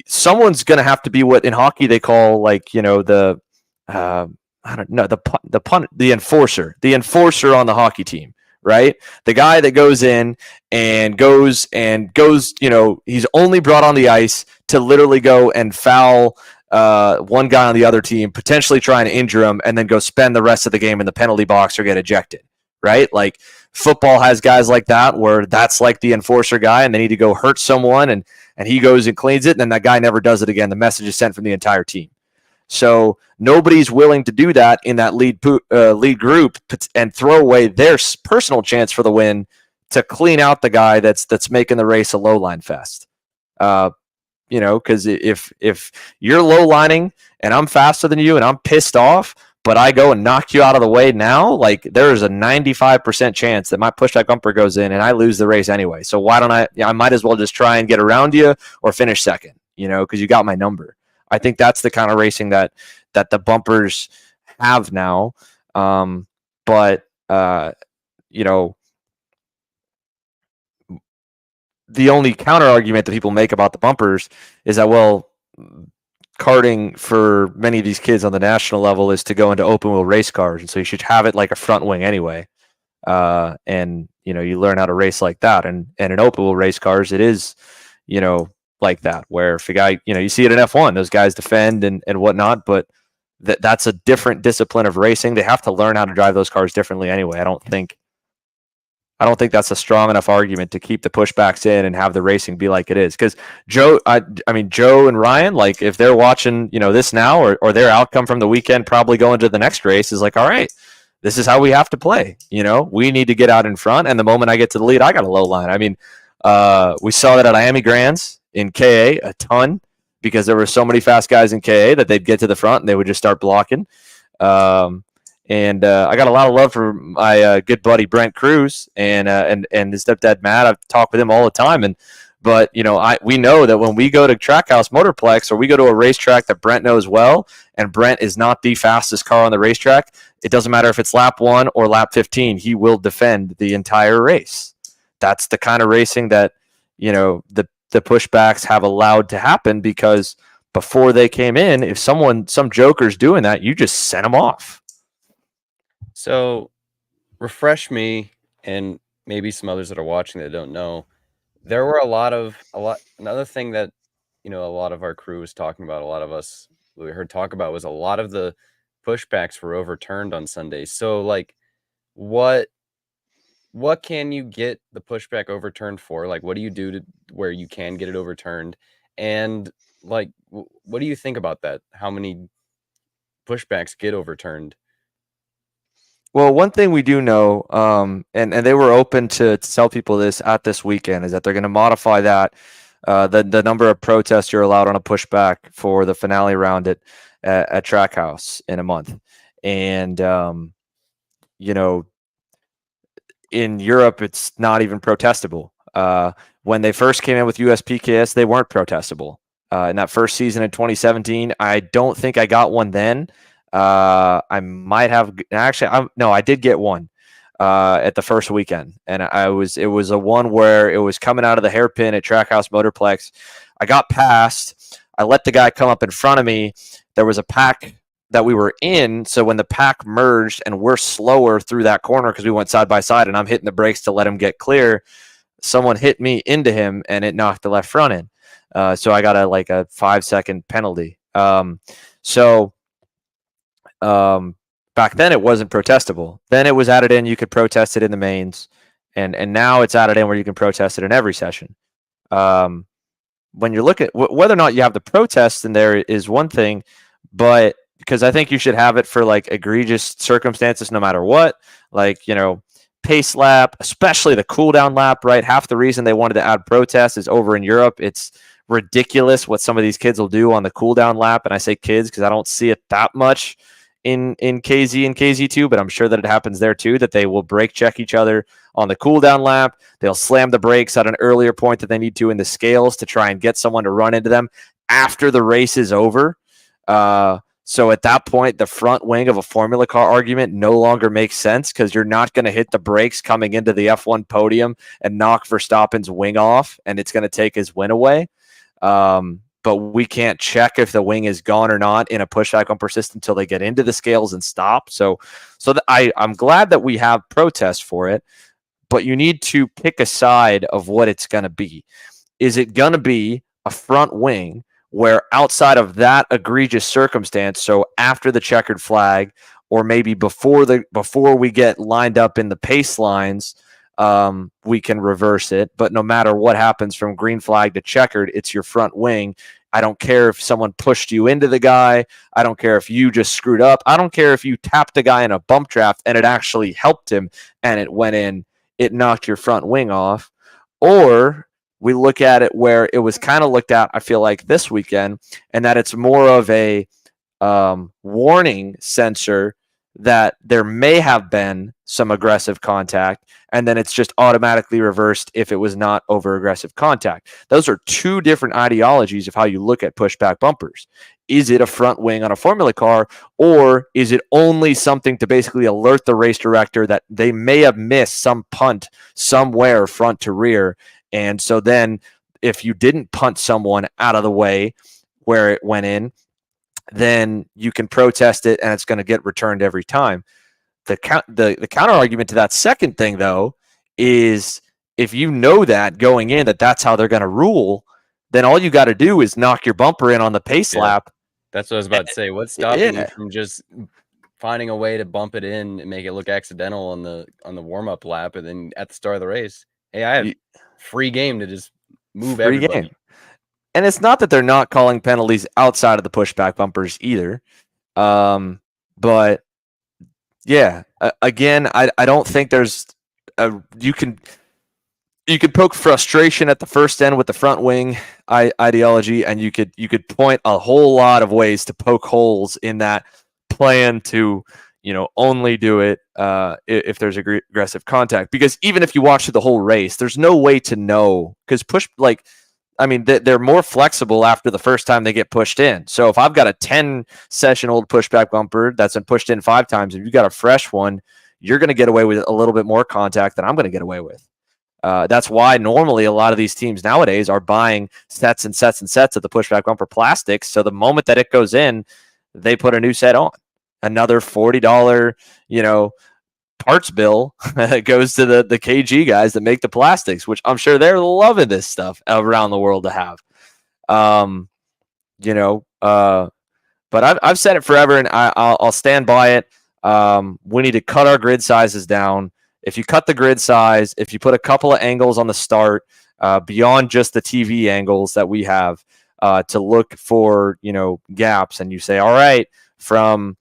someone's going to have to be what in hockey they call the enforcer on the hockey team, right? The guy that goes in and goes, he's only brought on the ice to literally go and foul one guy on the other team, potentially trying to injure him, and then go spend the rest of the game in the penalty box or get ejected, right? Like football has guys like that where that's like the enforcer guy and they need to go hurt someone and he goes and cleans it and then that guy never does it again. The message is sent from the entire team. So nobody's willing to do that in that lead group and throw away their personal chance for the win to clean out the guy that's making the race a low line fest. Because if you're low lining and I'm faster than you and I'm pissed off, but I go and knock you out of the way now, there is a 95% chance that my pushback bumper goes in and I lose the race anyway. So why don't I might as well just try and get around you or finish second, because you got my number. I think that's the kind of racing that the bumpers have now. But the only counter argument that people make about the bumpers is that, well, karting for many of these kids on the national level is to go into open wheel race cars. And so you should have it like a front wing anyway. And you learn how to race like that. And in open wheel race cars, it is, like that, where if a guy, you see it in F1, those guys defend and whatnot, but that's a different discipline of racing. They have to learn how to drive those cars differently anyway. I don't think that's a strong enough argument to keep the pushbacks in and have the racing be like it is. Because Joe and Ryan, if they're watching, this now or their outcome from the weekend, probably going to the next race is like, all right, this is how we have to play. We need to get out in front. And the moment I get to the lead, I got a low line. We saw that at Miami Grands in KA a ton because there were so many fast guys in KA that they'd get to the front and they would just start blocking. And I got a lot of love for my good buddy Brent Cruz and his stepdad Matt. I've talked with him all the time, but we know that when we go to Trackhouse Motorplex or we go to a racetrack that Brent knows well, and Brent is not the fastest car on the racetrack, it doesn't matter if it's lap 1 or lap 15, he will defend the entire race. That's the kind of racing that the pushbacks have allowed to happen, because before they came in, if some joker's doing that, you just sent them off. So refresh me and maybe some others that are watching that don't know. There were another thing that, a lot of our crew was talking about, a lot of us we heard talk about was a lot of the pushbacks were overturned on Sundays. So like what can you get the pushback overturned for? Like what do you do to where you can get it overturned? And like what do you think about that? How many pushbacks get overturned? Well, one thing we do know, and they were open to tell people this at this weekend, is that they're going to modify that the number of protests you're allowed on a pushback for the finale round at Trackhouse in a month. And in Europe, it's not even protestable. When they first came in with USPKS, they weren't protestable. In that first season in 2017, I don't think I got one then. I might have actually. I did get one at the first weekend, and it was a one where it was coming out of the hairpin at Trackhouse Motorplex. I got past. I let the guy come up in front of me. There was a pack that we were in, so when the pack merged and we're slower through that corner because we went side by side, and I'm hitting the brakes to let him get clear. Someone hit me into him, and it knocked the left front in. So I got a 5-second penalty. Back then it wasn't protestable. Then it was added in. You could protest it in the mains, and now it's added in where you can protest it in every session. When you're looking whether or not you have the protests in there is one thing, but because I think you should have it for egregious circumstances, no matter what, pace lap, especially the cool down lap, right? Half the reason they wanted to add protests is over in Europe. It's ridiculous what some of these kids will do on the cool down lap. And I say kids because I don't see it that much in KZ and KZ2, but I'm sure that it happens there too, that they will brake check each other on the cool down lap. They'll slam the brakes at an earlier point that they need to in the scales to try and get someone to run into them after the race is over. So at that point, the front wing of a formula car argument no longer makes sense because you're not going to hit the brakes coming into the F1 podium and knock Verstappen's wing off, and it's going to take his win away. But we can't check if the wing is gone or not in a pushback bumper system until they get into the scales and stop. I'm glad that we have protests for it, but you need to pick a side of what it's going to be. Is it going to be a front wing where outside of that egregious circumstance, so after the checkered flag, or maybe before we get lined up in the pace lines, we can reverse it. But no matter what happens from green flag to checkered, it's your front wing. I don't care if someone pushed you into the guy. I don't care if you just screwed up. I don't care if you tapped a guy in a bump draft and it actually helped him and it went in. It knocked your front wing off. Or we look at it where it was kind of looked at, I feel like, this weekend, and that it's more of a warning sensor that there may have been some aggressive contact, and then it's just automatically reversed if it was not over aggressive contact. Those are two different ideologies of how you look at pushback bumpers. Is it a front wing on a formula car, or is it only something to basically alert the race director that they may have missed some punt somewhere front to rear? And so then if you didn't punt someone out of the way where it went in, then you can protest it and it's going to get returned every time. The counter argument to that second thing, though, is if you know that going in that's how they're going to rule, then all you got to do is knock your bumper in on the pace lap. That's what I was about to say. What's stopping you from just finding a way to bump it in and make it look accidental on the warm-up lap, and then at the start of the race, hey, I have free game to just move everybody. Game. And it's not that they're not calling penalties outside of the pushback bumpers either. But yeah, again, I don't think there's you can poke frustration at the first end with the front wing ideology, and you could point a whole lot of ways to poke holes in that plan to only do it if there's aggressive contact. Because even if you watch the whole race, there's no way to know, because they're more flexible after the first time they get pushed in. So if I've got a 10-session old pushback bumper that's been pushed in 5 times, and you've got a fresh one, you're going to get away with a little bit more contact than I'm going to get away with. That's why normally a lot of these teams nowadays are buying sets and sets and sets of the pushback bumper plastics. So the moment that it goes in, they put a new set on. Another $40, parts bill goes to the KG guys that make the plastics, which I'm sure they're loving this stuff around the world to have. But I've said it forever, and I'll stand by it. We need to cut our grid sizes down. If you cut the grid size, if you put a couple of angles on the start beyond just the TV angles that we have to look for, gaps, and you say, all right, from,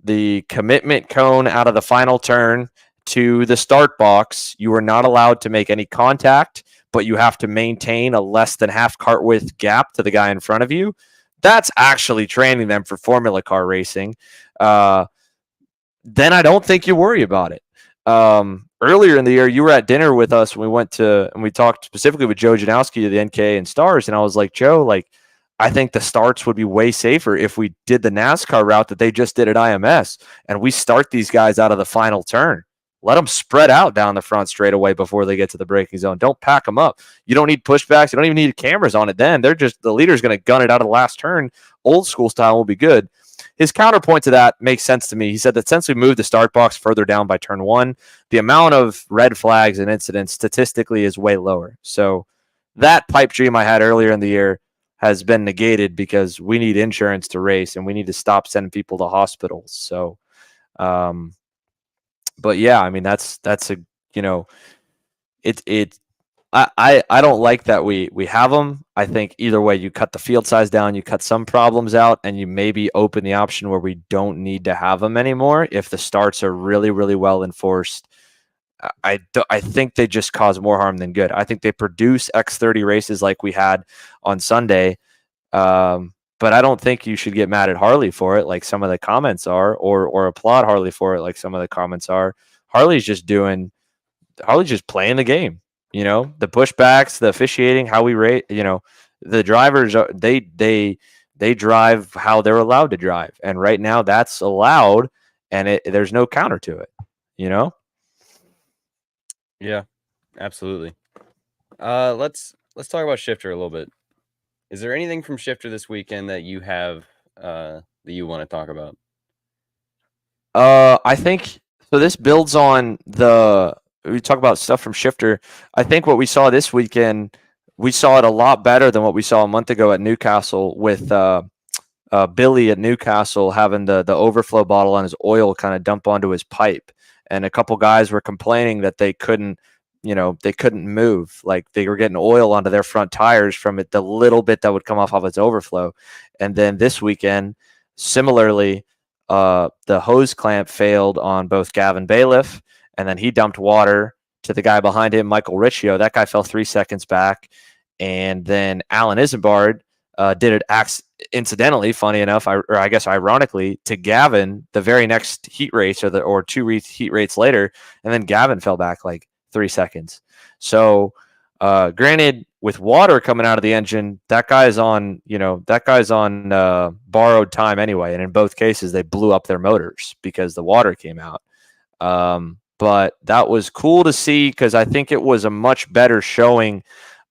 the commitment cone out of the final turn to the start box, you are not allowed to make any contact, but you have to maintain a less than half cart width gap to the guy in front of you. That's actually training them for Formula Car racing. Then I don't think you worry about it. Earlier in the year, you were at dinner with us when we talked specifically with Joe Janowski of the NK and Stars, and I was like, Joe, I think the starts would be way safer if we did the NASCAR route that they just did at IMS, and we start these guys out of the final turn. Let them spread out down the front straightaway before they get to the braking zone. Don't pack them up. You don't need pushbacks. You don't even need cameras on it then. The leader's going to gun it out of the last turn. Old school style will be good. His counterpoint to that makes sense to me. He said that since we moved the start box further down by turn 1, the amount of red flags and incidents statistically is way lower. So that pipe dream I had earlier in the year has been negated because we need insurance to race and we need to stop sending people to hospitals. So, but yeah, I mean, that's a, I don't like that we have them. I think either way, you cut the field size down, you cut some problems out, and you maybe open the option where we don't need to have them anymore. If the starts are really, really well enforced, I think they just cause more harm than good. I think they produce X30 races like we had on Sunday. But I don't think you should get mad at Harley for it, like some of the comments are, or applaud Harley for it, like some of the comments are. Harley's just playing the game. The pushbacks, the officiating, how we rate. The drivers they drive how they're allowed to drive, and right now that's allowed, and there's no counter to it. Yeah, absolutely. Let's talk about Shifter a little bit. Is there anything from Shifter this weekend that you have that you want to talk about? I think so. This builds on we talk about stuff from Shifter. I think what we saw this weekend, we saw it a lot better than what we saw a month ago at Newcastle with Billy at Newcastle having the overflow bottle on his oil kind of dump onto his pipe. And a couple guys were complaining that they couldn't move. Like they were getting oil onto their front tires from it, the little bit that would come off of its overflow. And then this weekend, similarly, the hose clamp failed on both Gavin Bailiff, and then he dumped water to the guy behind him, Michael Riccio. That guy fell 3 seconds back. And then Alan Isambard did it incidentally, funny enough, or I guess ironically, to Gavin the very next heat race or two heat rates later, and then Gavin fell back like 3 seconds. So, granted, with water coming out of the engine, that guy's on borrowed time anyway, and in both cases they blew up their motors because the water came out. But that was cool to see because I think it was a much better showing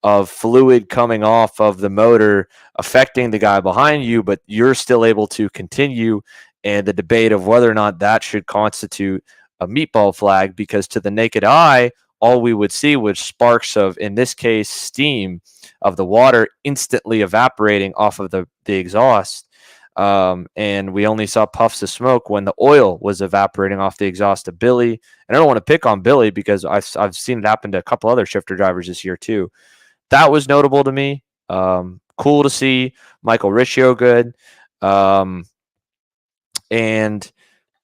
of fluid coming off of the motor affecting the guy behind you, but you're still able to continue, and the debate of whether or not that should constitute a meatball flag, because to the naked eye, all we would see was sparks of, in this case, steam of the water instantly evaporating off of the exhaust. And we only saw puffs of smoke when the oil was evaporating off the exhaust of Billy. And I don't want to pick on Billy because I've seen it happen to a couple other shifter drivers this year too. That was notable to me. Cool to see Michael Riccio good. And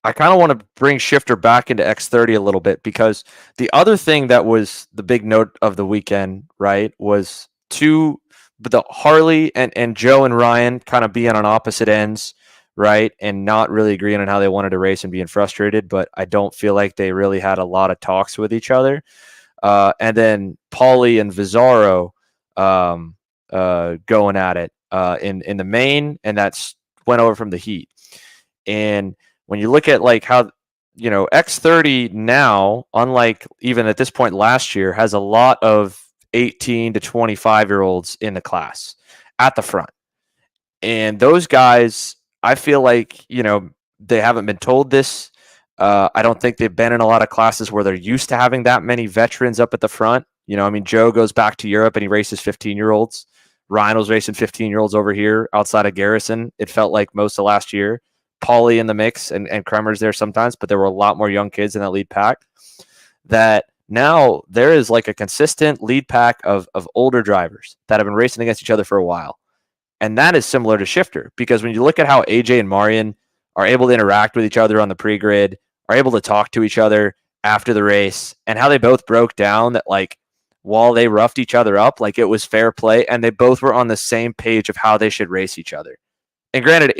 I kind of want to bring Shifter back into X30 a little bit, because the other thing that was the big note of the weekend, right, was the Harley and Joe and Ryan kind of being on opposite ends, right, and not really agreeing on how they wanted to race and being frustrated, but I don't feel like they really had a lot of talks with each other. And then Paulie and Vizarro going at it in the main, and that's went over from the heat. And when you look at like how, X30 now, unlike even at this point last year, has a lot of 18 to 25-year-olds in the class at the front. And those guys, I feel like, they haven't been told this I don't think they've been in a lot of classes where they're used to having that many veterans up at the front. You know, I mean, Joe goes back to Europe and he races 15-year-olds. Ryan was racing 15-year-olds over here outside of Garrison. It felt like most of last year. Paulie in the mix and Kremer's there sometimes, but there were a lot more young kids in that lead pack. That now there is like a consistent lead pack of older drivers that have been racing against each other for a while. And that is similar to Shifter, because when you look at how AJ and Marian are able to interact with each other on the pre-grid, are able to talk to each other after the race, and how they both broke down that, like, while they roughed each other up, like, it was fair play, and they both were on the same page of how they should race each other. And granted,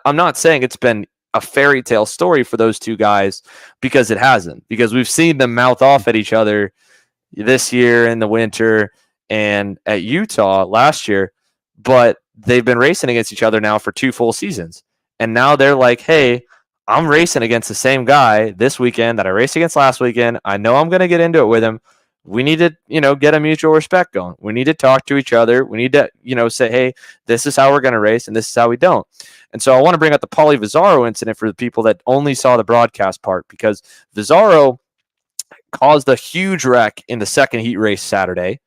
I'm not saying it's been a fairy tale story for those two guys, because it hasn't, because we've seen them mouth off at each other this year in the winter and at Utah last year, but they've been racing against each other now for 2 full seasons. And now they're like, hey, I'm racing against the same guy this weekend that I raced against last weekend. I know I'm going to get into it with him. We need to, get a mutual respect going. We need to talk to each other. We need to, say, hey, this is how we're going to race and this is how we don't. And so I want to bring up the Paulie Vizaro incident for the people that only saw the broadcast part, because Vizaro caused a huge wreck in the second heat race Saturday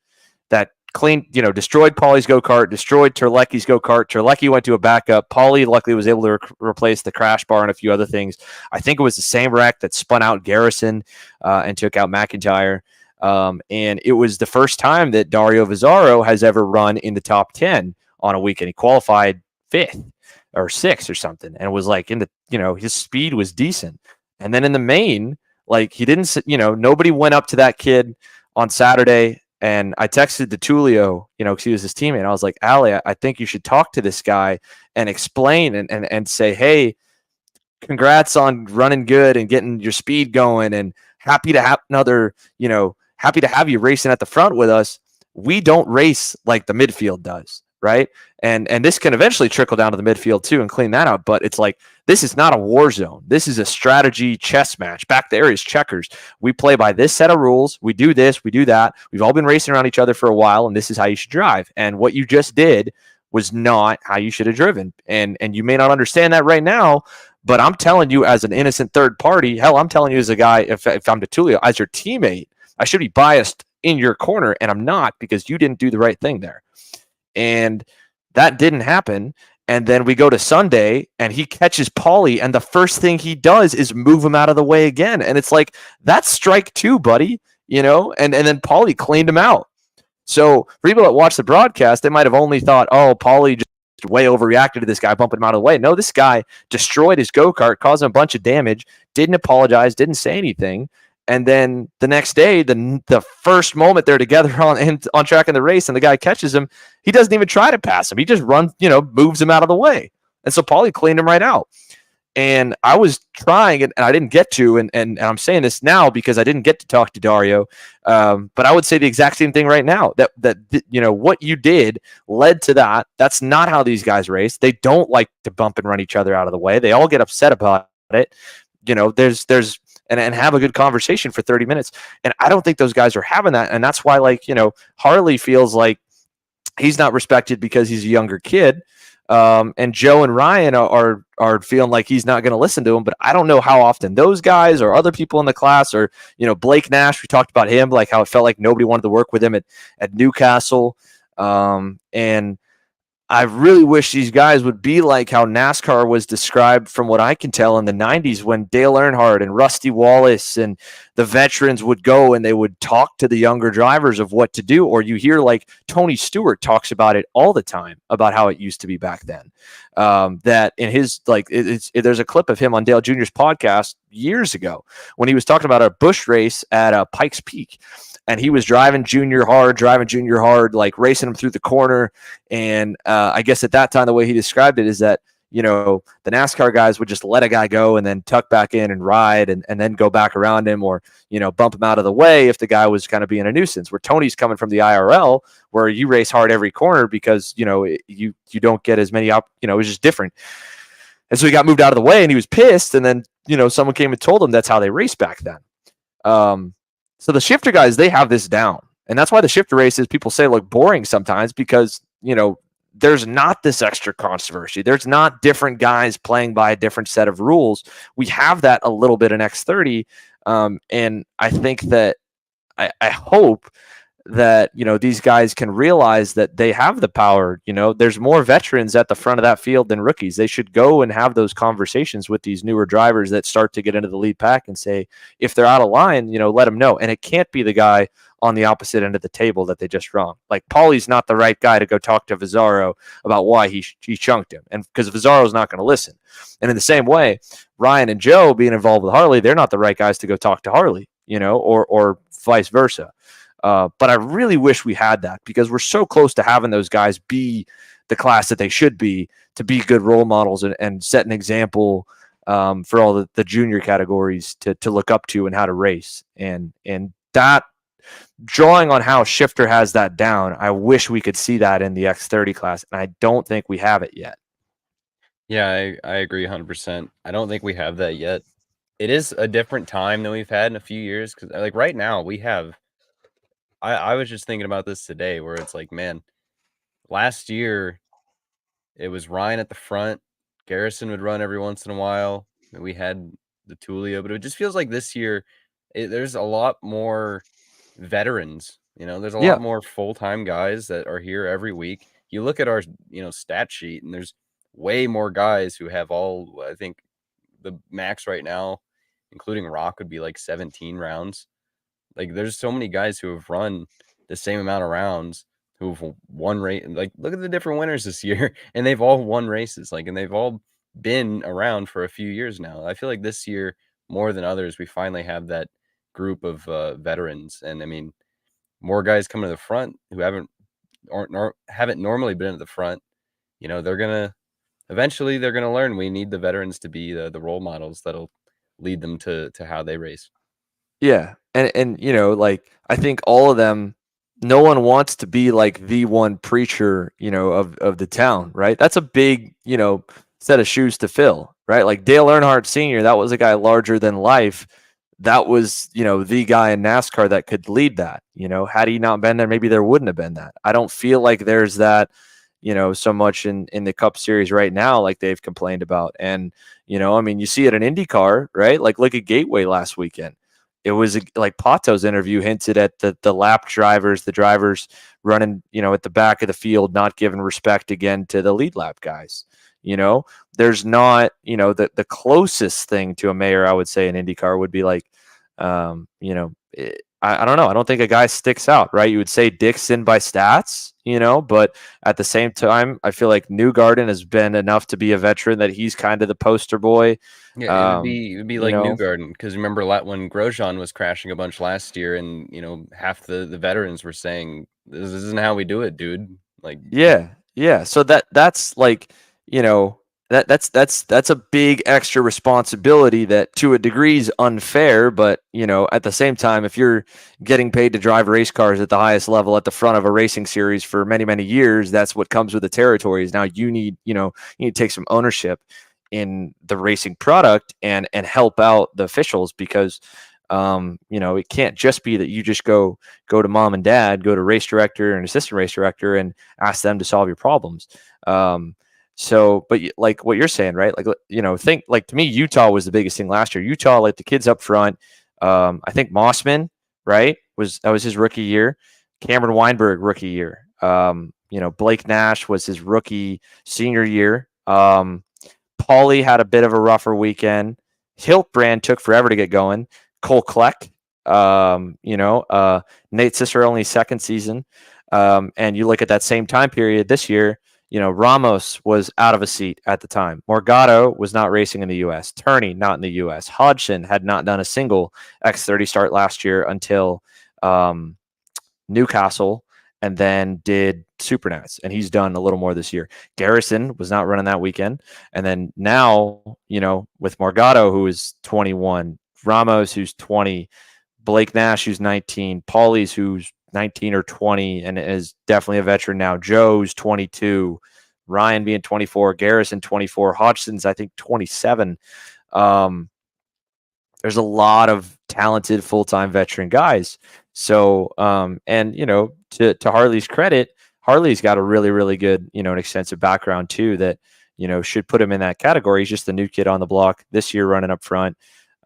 that destroyed Paulie's go-kart, destroyed Terlecki's go-kart. Terlecki went to a backup. Paulie luckily was able to replace the crash bar and a few other things. I think it was the same wreck that spun out Garrison and took out McIntyre. And it was the first time that Dario Vizaro has ever run in the top 10 on a weekend. He qualified 5th or 6th or something, and was like in the, his speed was decent. And then in the main, like, he didn't, nobody went up to that kid on Saturday. And I texted to Tulio, because he was his teammate. I was like, Ali, I think you should talk to this guy and explain and say, hey, congrats on running good and getting your speed going, and happy to have happy to have you racing at the front with us. We don't race like the midfield does, right? And this can eventually trickle down to the midfield too and clean that up. But it's like, this is not a war zone. This is a strategy chess match. Back there is checkers. We play by this set of rules. We do this, we do that. We've all been racing around each other for a while, and this is how you should drive. And what you just did was not how you should have driven. And you may not understand that right now, but I'm telling you, as an innocent third party, hell, I'm telling you as a guy, if I'm Tulio, as your teammate, I should be biased in your corner, and I'm not, because you didn't do the right thing there. And that didn't happen. And then we go to Sunday, and he catches Paulie, and the first thing he does is move him out of the way again. And it's like, that's strike 2, buddy, and then Paulie cleaned him out. So for people that watch the broadcast, they might have only thought, oh, Paulie just way overreacted to this guy, bumping him out of the way. No, this guy destroyed his go-kart, caused him a bunch of damage, didn't apologize, didn't say anything. And then the next day, the first moment they're together on track in the race, and the guy catches him, he doesn't even try to pass him. He just runs, moves him out of the way. And so Paulie cleaned him right out. And I was trying, and I didn't get to, and I'm saying this now because I didn't get to talk to Dario, but I would say the exact same thing right now, that what you did led to that. That's not how these guys race. They don't like to bump and run each other out of the way. They all get upset about it. And have a good conversation for 30 minutes. And I don't think those guys are having that. And that's why, Harley feels like he's not respected because he's a younger kid. And Joe and Ryan are feeling like he's not going to listen to him. But I don't know how often those guys or other people in the class, or, Blake Nash, we talked about him, like how it felt like nobody wanted to work with him at Newcastle. And I really wish these guys would be like how NASCAR was described, from what I can tell, in the 90s, when Dale Earnhardt and Rusty Wallace and the veterans would go and they would talk to the younger drivers of what to do. Or you hear like Tony Stewart talks about it all the time, about how it used to be back then. That in his, there's a clip of him on Dale Jr.'s podcast years ago when he was talking about a Busch race at Pikes Peak. And he was driving Junior hard, like racing him through the corner. And I guess at that time, the way he described it is that, the NASCAR guys would just let a guy go and then tuck back in and ride and then go back around him, or, bump him out of the way if the guy was kind of being a nuisance. Where Tony's coming from the IRL, where you race hard every corner because, you don't get as many it was just different. And so he got moved out of the way and he was pissed. And then, someone came and told him that's how they raced back then. So the shifter guys, they have this down. And that's why the shifter races, people say, look boring sometimes, because, there's not this extra controversy. There's not different guys playing by a different set of rules. We have that a little bit in X30. And I think that I hope that, these guys can realize that they have the power. There's more veterans at the front of that field than rookies. They should go and have those conversations with these newer drivers that start to get into the lead pack and say, if they're out of line, let them know. And it can't be the guy on the opposite end of the table that they just wrong. Like, Paulie's not the right guy to go talk to Vazzaro about why he chunked him, and because Vazzaro's not going to listen. And in the same way, Ryan and Joe being involved with Harley, they're not the right guys to go talk to Harley, or vice versa. But I really wish we had that, because we're so close to having those guys be the class that they should be, to be good role models and set an example for all the junior categories to look up to and how to race. And that, drawing on how Shifter has that down, I wish we could see that in the X30 class, and I don't think we have it yet. Yeah, I agree 100%. I don't think we have that yet. It is a different time than we've had in a few years, because like right now we have. I was just thinking about this today, where it's like, man, last year it was Ryan at the front. Garrison would run every once in a while. And we had the Tullio, but it just feels like this year there's a lot more veterans. There's a lot more full-time guys that are here every week. You look at our, stat sheet, and there's way more guys who have all, I think the max right now, including Rock, would be like 17 rounds. Like, there's so many guys who have run the same amount of rounds, who've won race. Like, look at the different winners this year, and they've all won races. Like, and they've all been around for a few years now. I feel like this year, more than others, we finally have that group of veterans. And I mean, more guys coming to the front who haven't normally been at the front. Eventually they're gonna learn we need the veterans to be the role models that'll lead them to how they race. Yeah. And like, I think all of them, no one wants to be like the one preacher, of the town, right? That's a big, set of shoes to fill, right? Like Dale Earnhardt Sr., that was a guy larger than life. That was, the guy in NASCAR that could lead that. Had he not been there, maybe there wouldn't have been that. I don't feel like there's that, so much in the Cup Series right now, like they've complained about. And, I mean, you see it in IndyCar, right? Like, look at Gateway last weekend. It was like Pato's interview hinted at the lap drivers, the drivers running, at the back of the field, not giving respect again to the lead lap guys. There's not, the closest thing to a mayor, I would say, in IndyCar would be like, I don't know. I don't think a guy sticks out, right? You would say Dixon by stats, but at the same time, I feel like Newgarden has been enough to be a veteran that he's kind of the poster boy. Yeah, it would be like Newgarden, because remember when Grosjean was crashing a bunch last year, and half the veterans were saying, this isn't how we do it, dude. Like, yeah. So that's like, that's a big extra responsibility that to a degree is unfair, but at the same time, if you're getting paid to drive race cars at the highest level at the front of a racing series for many, many years, that's what comes with the territories. Now you need to take some ownership in the racing product and help out the officials, because it can't just be that you just go to mom and dad, go to race director and assistant race director and ask them to solve your problems. So, but like what you're saying, right? Like, think like, to me, Utah was the biggest thing last year. Utah, like the kids up front. I think Mossman, right? That was his rookie year. Cameron Weinberg, rookie year. Blake Nash was his rookie senior year. Paulie had a bit of a rougher weekend. Hiltbrand took forever to get going. Cole Kleck, Nate Cicerelli's second season. And you look at that same time period this year, Ramos was out of a seat at the time. Morgado was not racing in the U.S. Turney, not in the U.S. Hodgson had not done a single X30 start last year until Newcastle, and then did Supernats, and he's done a little more this year. Garrison was not running that weekend. And then now, with Morgado, who is 21, Ramos, who's 20, Blake Nash, who's 19, Paulie's, who's 19 or 20 and is definitely a veteran now. Joe's 22, Ryan being 24, Garrison 24, Hodgson's I think 27. There's a lot of talented full-time veteran guys. So, and to Harley's credit, Harley's got a really, really good, an extensive background too that, should put him in that category. He's just the new kid on the block this year running up front.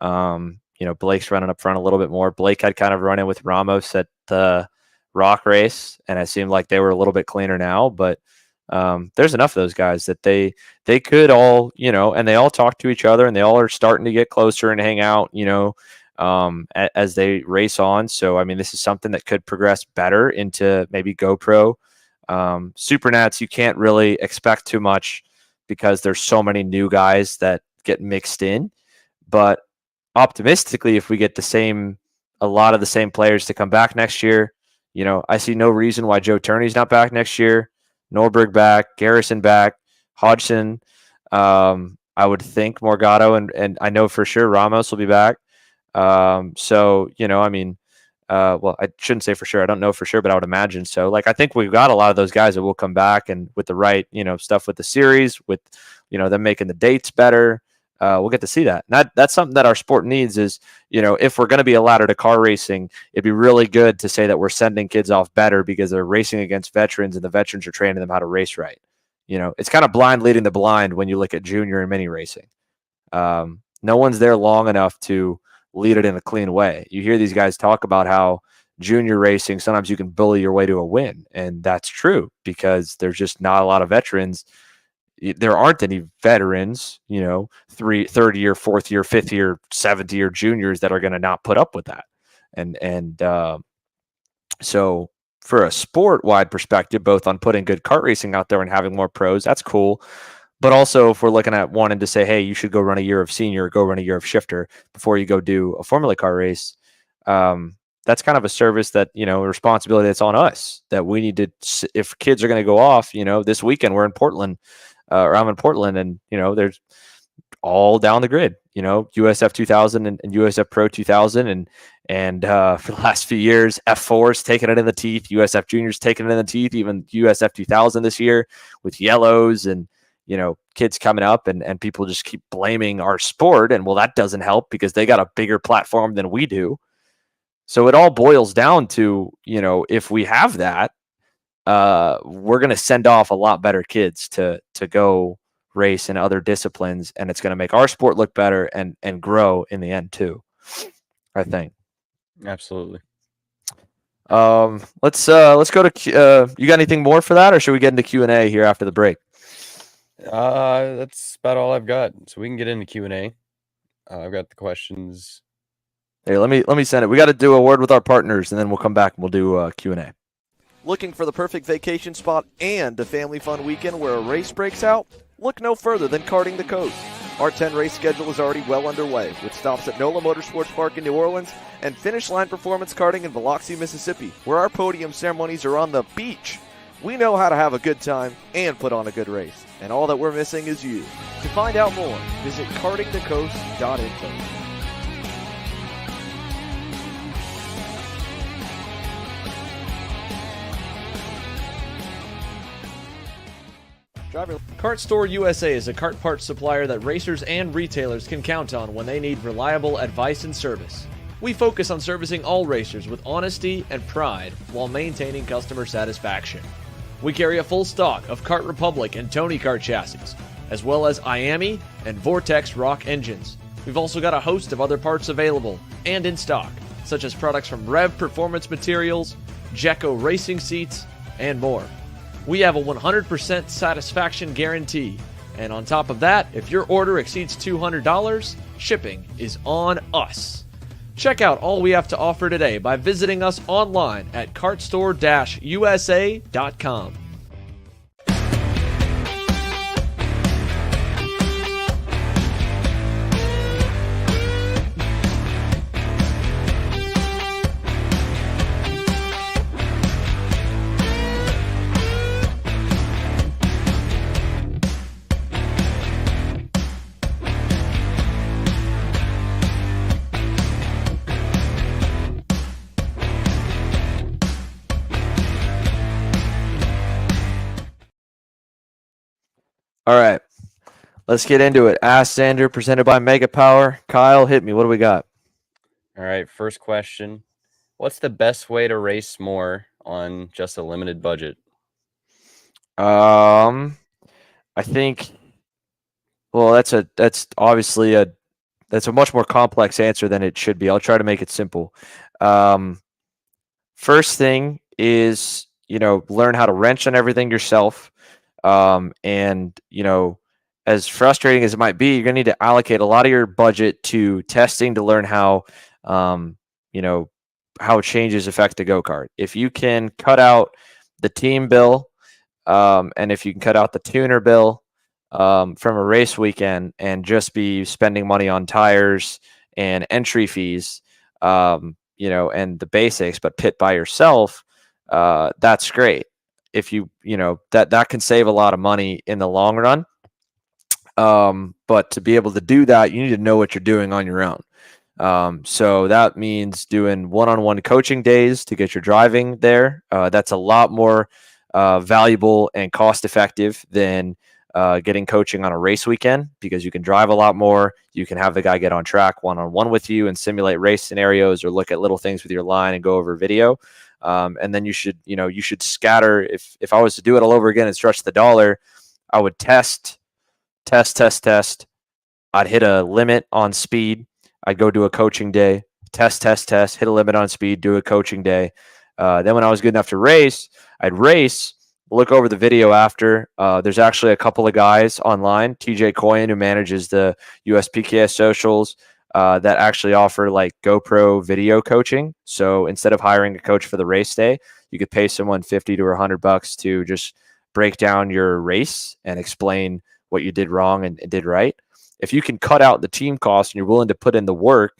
Blake's running up front a little bit more. Blake had kind of run in with Ramos at the Rock race, and it seemed like they were a little bit cleaner now, but there's enough of those guys that they could all, and they all talk to each other, and they all are starting to get closer and hang out, as they race on. So, I mean, this is something that could progress better into maybe GoPro. Supernats, you can't really expect too much because there's so many new guys that get mixed in. But optimistically, if we get a lot of the same players to come back next year, I see no reason why Joe Turney's not back next year. Norberg back, Garrison back, Hodgson. I would think Morgado and I know for sure Ramos will be back. So, well, I shouldn't say for sure. I don't know for sure, but I would imagine so. Like, I think we've got a lot of those guys that will come back, and with the right, stuff with the series, with, them making the dates better, we'll get to see that. And that's something that our sport needs is, if we're going to be a ladder to car racing, it'd be really good to say that we're sending kids off better because they're racing against veterans and the veterans are training them how to race right. It's kind of blind leading the blind when you look at junior and mini racing. No one's there long enough to lead it in a clean way. You hear these guys talk about how junior racing, sometimes you can bully your way to a win. And that's true because there's just not a lot of veterans. There aren't any veterans, third year, fourth year, fifth year, seventh year juniors that are going to not put up with that. So for a sport wide perspective, both on putting good kart racing out there and having more pros, that's cool. But also, if we're looking at wanting to say, hey, you should go run a year of senior, go run a year of shifter before you go do a Formula car race, that's kind of a service that, a responsibility that's on us that we need to, if kids are going to go off, this weekend we're in Portland, or I'm in Portland, and, there's all down the grid, USF 2000 and USF Pro 2000. And for the last few years, F4's taking it in the teeth, USF Junior's taking it in the teeth, even USF 2000 this year with yellows and, kids coming up and people just keep blaming our sport. And well, that doesn't help because they got a bigger platform than we do. So it all boils down to, if we have that, we're going to send off a lot better kids to go race in other disciplines. And it's going to make our sport look better and grow in the end too, I think. Absolutely. Let's go to, you got anything more for that, or should we get into Q&A here after the break? That's about all I've got. So we can get into Q&A. I've got the questions. Hey, let me send it. We got to do a word with our partners, and then we'll come back and we'll do Q&A. Looking for the perfect vacation spot and a family fun weekend where a race breaks out? Look no further than Karting the Coast. Our 10 race schedule is already well underway, with stops at NOLA Motorsports Park in New Orleans and Finish Line Performance Karting in Biloxi, Mississippi, where our podium ceremonies are on the beach. We know how to have a good time and put on a good race, and all that we're missing is you. To find out more, visit kartingthecoast.info. Kart Store USA is a kart parts supplier that racers and retailers can count on when they need reliable advice and service. We focus on servicing all racers with honesty and pride while maintaining customer satisfaction. We carry a full stock of Kart Republic and Tony Kart chassis, as well as IAMI and Vortex Rock engines. We've also got a host of other parts available and in stock, such as products from Rev Performance Materials, Jekko Racing Seats, and more. We have a 100% satisfaction guarantee, and on top of that, if your order exceeds $200, shipping is on us. Check out all we have to offer today by visiting us online at kartstore-usa.com. All right, let's get into it. Ask Xander, presented by Mega Power. Kyle, hit me. What do we got? All right, first question. What's the best way to race more on just a limited budget? I think. Well, that's obviously that's a much more complex answer than it should be. I'll try to make it simple. Um, First thing is, learn how to wrench on everything yourself. And, as frustrating as it might be, you're going to need to allocate a lot of your budget to testing to learn how, you know, how changes affect the go-kart. If you can cut out the team bill, and if you can cut out the tuner bill from a race weekend and just be spending money on tires and entry fees, and the basics, but pit by yourself, that's great. If that can save a lot of money in the long run. But to be able to do that, you need to know what you're doing on your own. So that means doing one-on-one coaching days to get your driving there. That's a lot more valuable and cost-effective than getting coaching on a race weekend, because you can drive a lot more. You can have the guy get on track one-on-one with you and simulate race scenarios, or look at little things with your line and go over video. And then you should scatter. If I was to do it all over again and stretch the dollar, I would test. I'd hit a limit on speed. I'd go do a coaching day, test, hit a limit on speed, do a coaching day. Then when I was good enough to race, I'd race, look over the video after. There's actually a couple of guys online, TJ Coyen, who manages the USPKS socials, that actually offer like GoPro video coaching. So instead of hiring a coach for the race day, you could pay someone $50 to $100 to just break down your race and explain what you did wrong and did right. If you can cut out the team costs and you're willing to put in the work,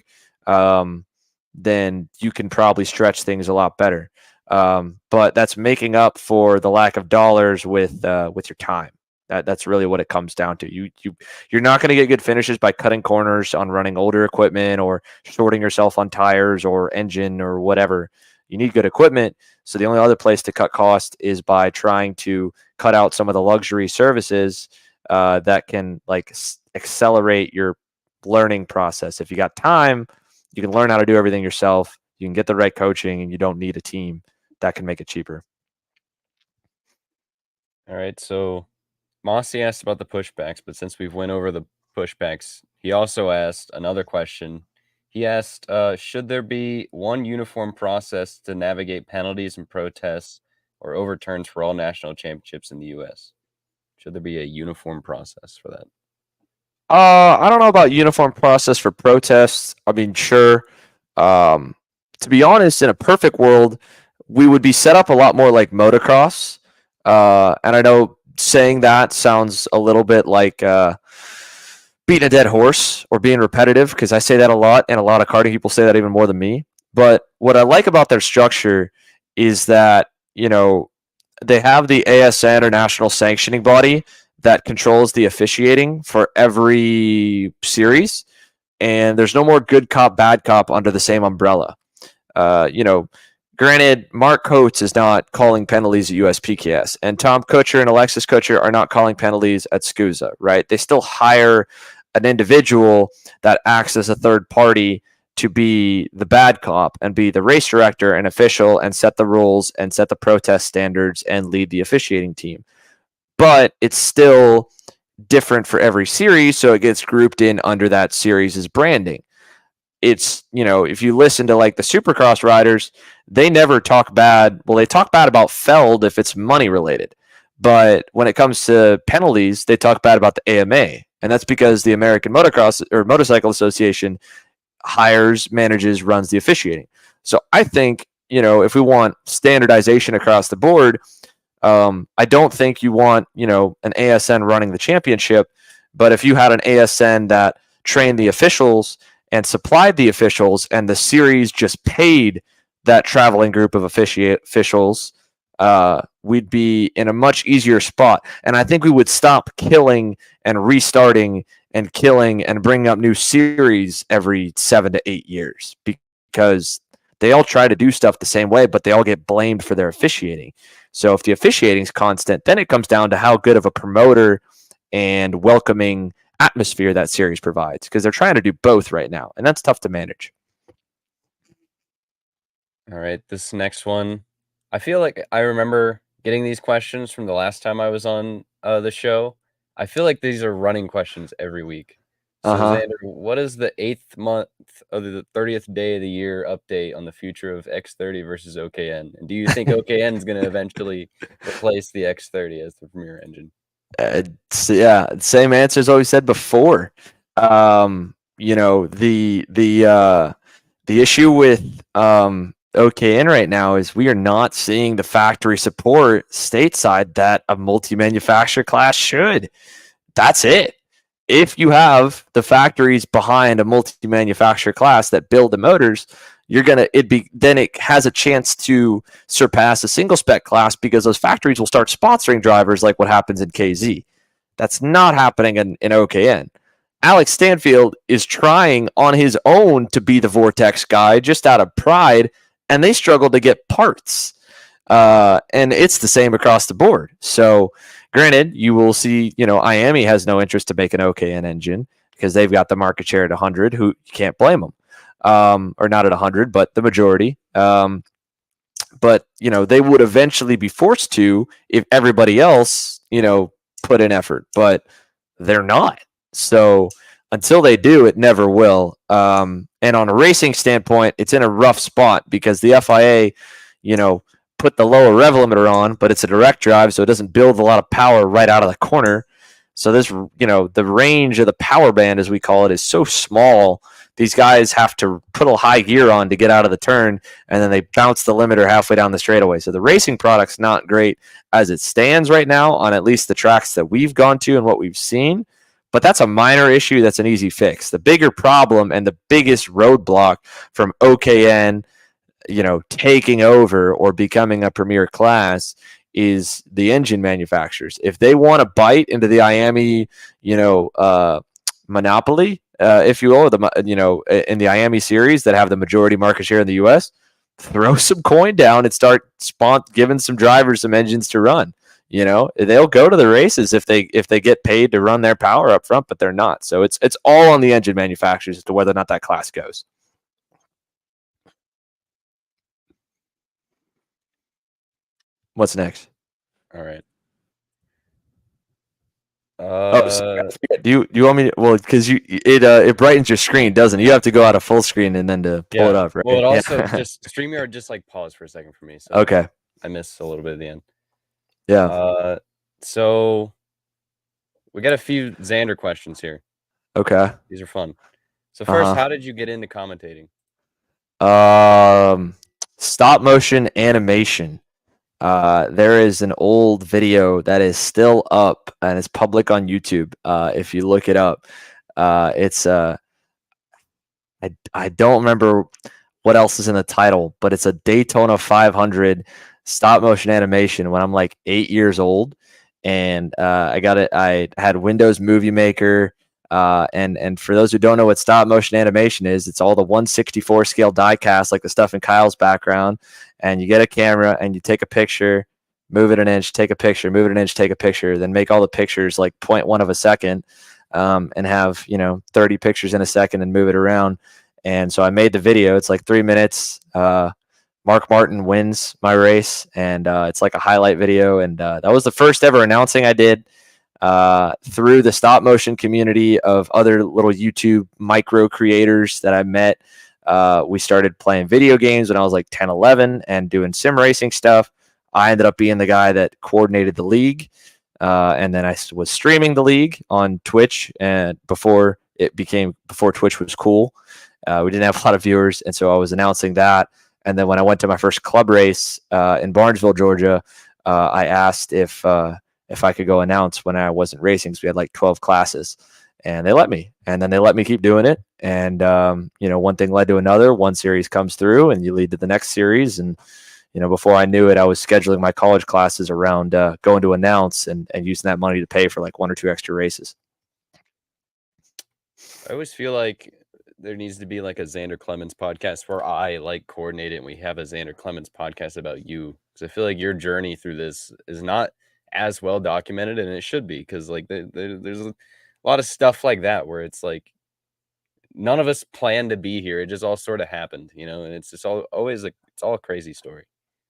then you can probably stretch things a lot better. But that's making up for the lack of dollars with your time. That's really what it comes down to. You're not going to get good finishes by cutting corners on running older equipment or shorting yourself on tires or engine or whatever. You need good equipment. So the only other place to cut cost is by trying to cut out some of the luxury services that can accelerate your learning process. If you got time, you can learn how to do everything yourself. You can get the right coaching, and you don't need a team. That can make it cheaper. All right, so Mossy asked about the pushbacks, but since we've went over the pushbacks, he also asked another question. He asked, should there be one uniform process to navigate penalties and protests or overturns for all national championships in the U.S.? Should there be a uniform process for that? I don't know about uniform process for protests. I mean, sure. To be honest, in a perfect world, we would be set up a lot more like motocross. And I know saying that sounds a little bit like beating a dead horse or being repetitive, because I say that a lot, and a lot of karting people say that even more than me. But what I like about their structure is that, they have the ASN, or National Sanctioning Body, that controls the officiating for every series, and there's no more good cop, bad cop under the same umbrella. Granted, Mark Coates is not calling penalties at USPKS, and Tom Kutcher and Alexis Kutcher are not calling penalties at SCUSA, right? They still hire an individual that acts as a third party to be the bad cop and be the race director and official and set the rules and set the protest standards and lead the officiating team. But it's still different for every series, so it gets grouped in under that series' branding. It's, if you listen to like the Supercross riders, they never talk bad. Well, they talk bad about Feld if it's money related. But when it comes to penalties, they talk bad about the AMA. And that's because the American Motocross or Motorcycle Association hires, manages, runs the officiating. So I think, if we want standardization across the board, I don't think you want, an ASN running the championship. But if you had an ASN that trained the officials and supplied the officials, and the series just paid that traveling group of officials, we'd be in a much easier spot. And I think we would stop killing and restarting and killing and bringing up new series every 7 to 8 years, because they all try to do stuff the same way, but they all get blamed for their officiating. So if the officiating is constant, then it comes down to how good of a promoter and welcoming atmosphere that series provides, because they're trying to do both right now, and that's tough to manage. All right, this next one, I feel like I remember getting these questions from the last time I was on the show. I feel like these are running questions every week. So, Xander, what is the 8th month of the 30th day of the year update on the future of X30 versus OKN? And do you think OKN is going to eventually replace the X30 as the premier engine? Yeah, same answer as always said before. You know, the issue with OKN right now is we are not seeing the factory support stateside that a multi-manufacturer class should. That's it. If you have the factories behind a multi-manufacturer class that build the motors, then it has a chance to surpass a single spec class because those factories will start sponsoring drivers like what happens in KZ. That's not happening in OKN. Alex Stanfield is trying on his own to be the Vortex guy just out of pride, and they struggle to get parts. And it's the same across the board. So, granted, you will see, IAME has no interest to make an OKN engine because they've got the market share at 100, who you can't blame them. Or not at 100, but the majority. But, they would eventually be forced to if everybody else, put in effort, but they're not. So until they do, it never will. And on a racing standpoint, it's in a rough spot because the FIA, put the lower rev limiter on, but it's a direct drive, so it doesn't build a lot of power right out of the corner. So this, the range of the power band, as we call it, is so small. These guys have to put a high gear on to get out of the turn, and then they bounce the limiter halfway down the straightaway. So the racing product's not great as it stands right now on at least the tracks that we've gone to and what we've seen. But that's a minor issue. That's an easy fix. The bigger problem and the biggest roadblock from OKN, taking over or becoming a premier class is the engine manufacturers. If they want to bite into the IAME, monopoly, if you will, in the IAME series that have the majority market share in the U.S., throw some coin down and start giving some drivers some engines to run. They'll go to the races if they get paid to run their power up front, but they're not. So it's all on the engine manufacturers as to whether or not that class goes. What's next? All right. Do you want me to, well, because it brightens your screen, doesn't it? You have to go out of full screen and then to pull it up, right? Well, it also just StreamYard just like paused for a second for me. So okay. I missed a little bit at the end. Yeah. So we got a few Xander questions here. Okay. These are fun. So first, how did you get into commentating? Stop motion animation. There is an old video that is still up and it's public on YouTube. If you look it up, it's I don't remember what else is in the title, but it's a Daytona 500 stop motion animation when I'm like 8 years old, and I got it. I had Windows Movie Maker. And for those who don't know what stop motion animation is, it's all the 1/64 scale die cast, like the stuff in Kyle's background. And you get a camera and you take a picture, move it an inch, take a picture, move it an inch, take a picture, then make all the pictures like 0.1 of a second, and have 30 pictures in a second and move it around. And so I made the video. It's like 3 minutes. Mark Martin wins my race, and it's like a highlight video. And that was the first ever announcing I did. Through the stop motion community of other little YouTube micro creators that I met. We started playing video games when I was like 10, 11 and doing sim racing stuff. I ended up being the guy that coordinated the league. And then I was streaming the league on Twitch, and before Twitch was cool. We didn't have a lot of viewers. And so I was announcing that. And then when I went to my first club race in Barnesville, Georgia, I asked if I could go announce when I wasn't racing. So we had like 12 classes, and they let me, and then they let me keep doing it. And, one thing led to another. One series comes through and you lead to the next series. And, before I knew it, I was scheduling my college classes around going to announce and using that money to pay for like 1 or 2 extra races. I always feel like there needs to be like a Xander Clemens podcast where I like coordinate it and we have a Xander Clemens podcast about you. Because I feel like your journey through this is not as well documented, and it should be, because like there's a lot of stuff like that where it's like none of us planned to be here. It just all sort of happened, and it's just always like it's all a crazy story.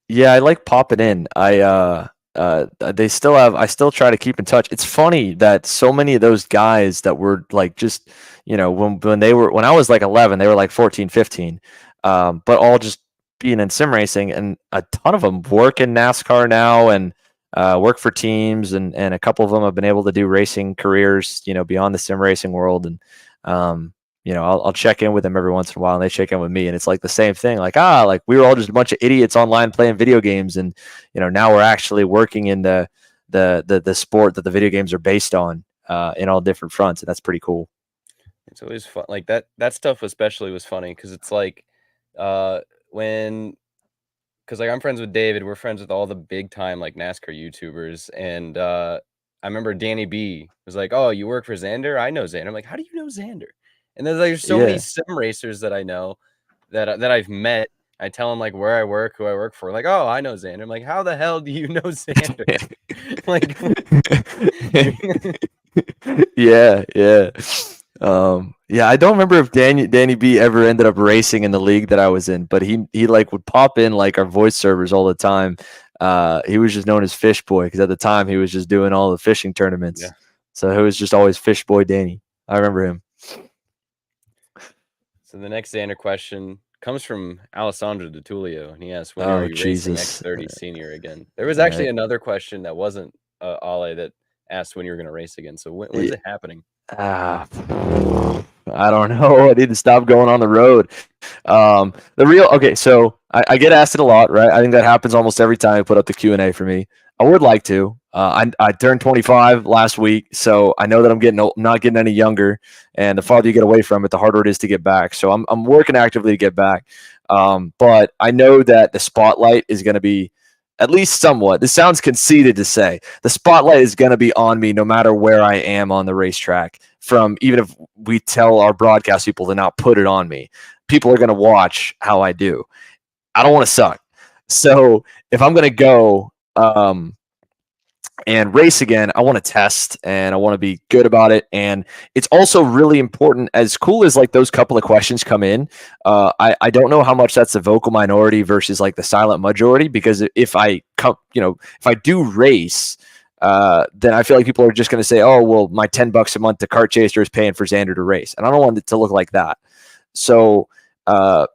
Yeah, I like popping in. I they still have. I still try to keep in touch. It's funny that so many of those guys that were like just when I was like 11, they were like 14, 15, but all just being in sim racing, and a ton of them work in NASCAR now and work for teams, and a couple of them have been able to do racing careers, beyond the sim racing world. And I'll check in with them every once in a while, and they check in with me, and it's like the same thing. Like we were all just a bunch of idiots online playing video games, and now we're actually working in the sport that the video games are based on in all different fronts, and that's pretty cool. It's always fun. Like that stuff especially was funny because it's like because like I'm friends with David, we're friends with all the big time like NASCAR YouTubers, and I remember Danny B was like, "Oh, you work for Xander? I know Xander." I'm like, "How do you know Xander?" And there's so many sim racers that I know that I've met. I tell them like where I work, who I work for. Like, "Oh, I know Xander." I'm like, "How the hell do you know Xander?" Like, yeah. I don't remember if Danny B ever ended up racing in the league that I was in, but he like would pop in like our voice servers all the time. He was just known as Fish Boy because at the time he was just doing all the fishing tournaments. Yeah. So it was just always Fish Boy Danny. I remember him. So the next Xander question comes from Alessandro DeTulio, and he asks, "When are you racing X30 Senior again?" There was actually another question that wasn't Ale that asked when you were going to race again. So when's it happening? I don't know. I need to stop going on the road. So I get asked it a lot, right? I think that happens almost every time I put up the Q&A for me. I would like to. I turned 25 last week, so I know that I'm not getting any younger. And the farther you get away from it, the harder it is to get back. So I'm working actively to get back. But I know that the spotlight is going to be, at least somewhat. This sounds conceited to say. The spotlight is going to be on me no matter where I am on the racetrack. Even if we tell our broadcast people to not put it on me, people are going to watch how I do. I don't want to suck. So if I'm going to go and race again, I want to test and I want to be good about it. And it's also really important, as cool as like those couple of questions come in. I don't know how much that's the vocal minority versus like the silent majority, because if I do race, then I feel like people are just going to say, "Oh, well, my $10 a month to Kart Chaser is paying for Xander to race," and I don't want it to look like that. So I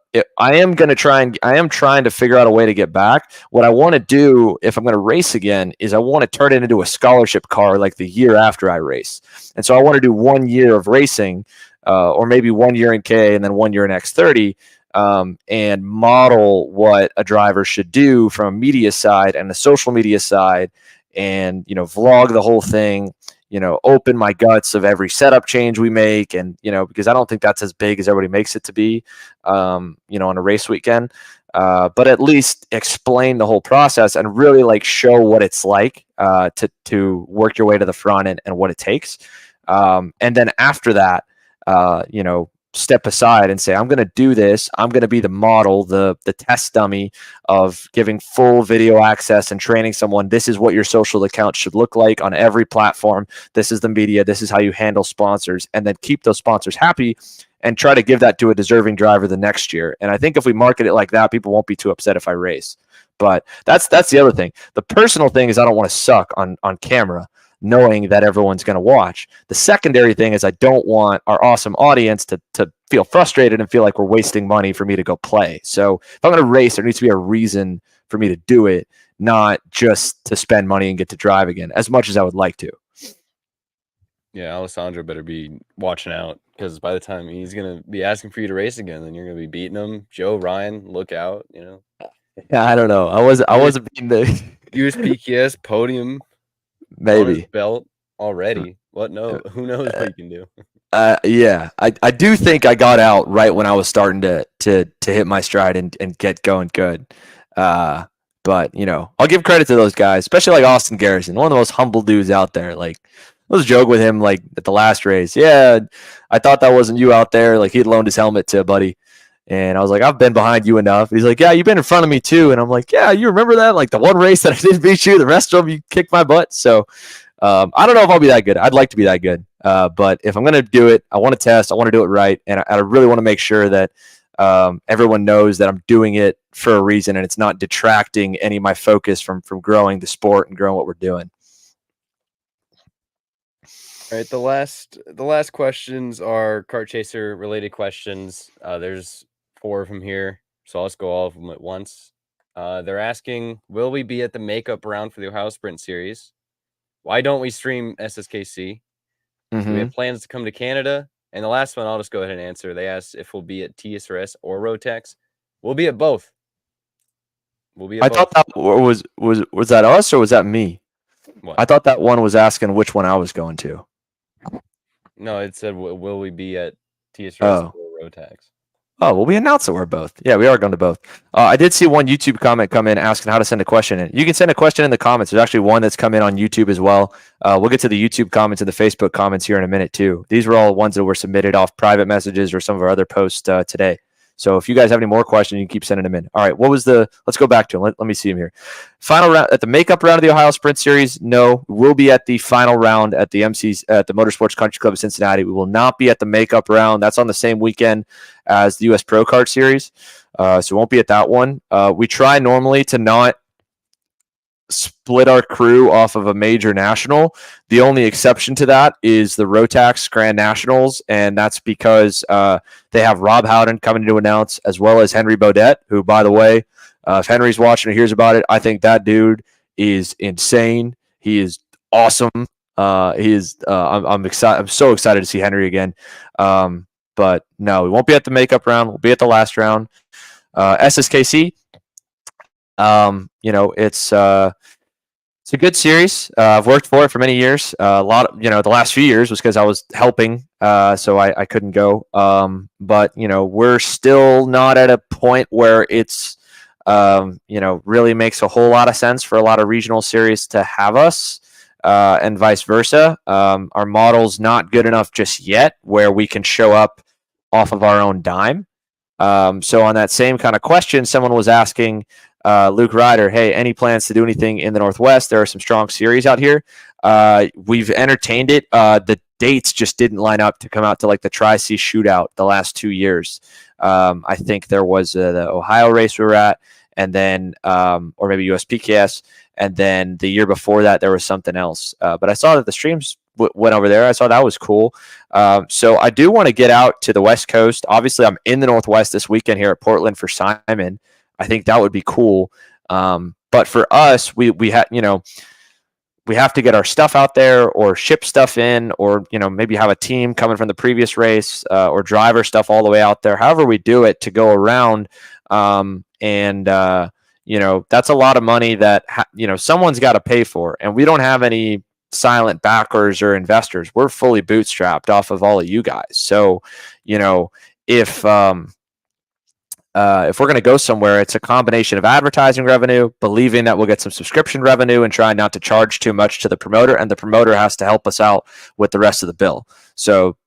am trying to figure out a way to get back. What I want to do if I'm going to race again is I want to turn it into a scholarship car like the year after I race. And so I want to do 1 year of racing, or maybe 1 year in K and then 1 year in X30, and model what a driver should do from a media side and the social media side, and vlog the whole thing. Open my guts of every setup change we make. And, because I don't think that's as big as everybody makes it to be, on a race weekend. But at least explain the whole process and really like show what it's like to work your way to the front and what it takes. And then after that, step aside and say, I'm going to do this. I'm going to be the model, the test dummy of giving full video access and training someone. This is what your social account should look like on every platform. This is the media. This is how you handle sponsors, and then keep those sponsors happy and try to give that to a deserving driver the next year. And I think if we market it like that, people won't be too upset if I race. But that's the other thing. The personal thing is I don't want to suck on camera, knowing that everyone's going to watch. The secondary thing is I don't want our awesome audience to feel frustrated and feel like we're wasting money for me to go play. So if I'm going to race, there needs to be a reason for me to do it, not just to spend money and get to drive again, as much as I would like to. Yeah, Alessandro better be watching out, because by the time he's going to be asking for you to race again, then you're going to be beating him. Joe, Ryan, look out, Yeah, I don't know. I wasn't beating the USPKS podium. Maybe belt already. Who knows what you can do. Yeah, I do think I got out right when I was starting to hit my stride and get going good. But I'll give credit to those guys, especially like Austin Garrison, one of the most humble dudes out there. Like, I was joking with him like at the last race. Yeah, I thought that wasn't you out there. Like, he'd loaned his helmet to a buddy. And I was like, I've been behind you enough. He's like, yeah, you've been in front of me too. And I'm like, yeah, you remember that? Like the one race that I didn't beat you, the rest of them you kicked my butt. So I don't know if I'll be that good. I'd like to be that good. But if I'm going to do it, I want to test. I want to do it right. And I really want to make sure that everyone knows that I'm doing it for a reason, and it's not detracting any of my focus from growing the sport and growing what we're doing. All right, the last questions are kart chaser related questions. There's 4 of them here, so I'll just go all of them at once. They're asking, will we be at the makeup round for the Ohio Sprint Series? Why don't we stream SSKC? Do we have plans to come to Canada? And the last one, I'll just go ahead and answer. They asked if we'll be at TSRS or Rotax. We'll be at both. I thought that was that us or was that me? What? I thought that one was asking which one I was going to. No, it said, will we be at TSRS or Rotax? Oh, well, we announced that we're both. Yeah, we are going to both. I did see one YouTube comment come in asking how to send a question in. You can send a question in the comments. There's actually one that's come in on YouTube as well. We'll get to the YouTube comments and the Facebook comments here in a minute, too. These were all ones that were submitted off private messages or some of our other posts today. So if you guys have any more questions, you can keep sending them in. All right, let's go back to them. Let me see them here. Final round at the makeup round of the Ohio Sprint Series. No, we'll be at the final round at the Motorsports Country Club of Cincinnati. We will not be at the makeup round. That's on the same weekend as the US Pro Kart Series. So we won't be at that one. We try normally to not split our crew off of a major national. The only exception to that is the Rotax Grand Nationals, and that's because they have Rob Howden coming to announce, as well as Henry Bodette, who, by the way, if Henry's watching or hears about it, I think that dude is insane. He is awesome. He is. I'm excited. I'm so excited to see Henry again. But no, we won't be at the makeup round. We'll be at the last round. SSKC. It's a good series. I've worked for it for many years. A lot of, the last few years was because I was helping, so I couldn't go. But we're still not at a point where it's, really makes a whole lot of sense for a lot of regional series to have us, and vice versa. Our model's not good enough just yet where we can show up off of our own dime. So on that same kind of question, someone was asking, Luke Ryder, hey, any plans to do anything in the Northwest? There are some strong series out here. We've entertained it. The dates just didn't line up to come out to like the Tri-C shootout the last 2 years. I think there was the Ohio race we were at, and then, or maybe USPKS. And then the year before that, there was something else. But I saw that the streams went over there. I saw that was cool. So I do want to get out to the West Coast. Obviously, I'm in the Northwest this weekend here at Portland for Simon. I think that would be cool. But for us, we have to get our stuff out there or ship stuff in, or maybe have a team coming from the previous race, or driver stuff all the way out there. However we do it to go around, that's a lot of money that someone's got to pay for, and we don't have any silent backers or investors. We're fully bootstrapped off of all of you guys. So if we're going to go somewhere, it's a combination of advertising revenue, believing that we'll get some subscription revenue, and trying not to charge too much to the promoter, and the promoter has to help us out with the rest of the bill. So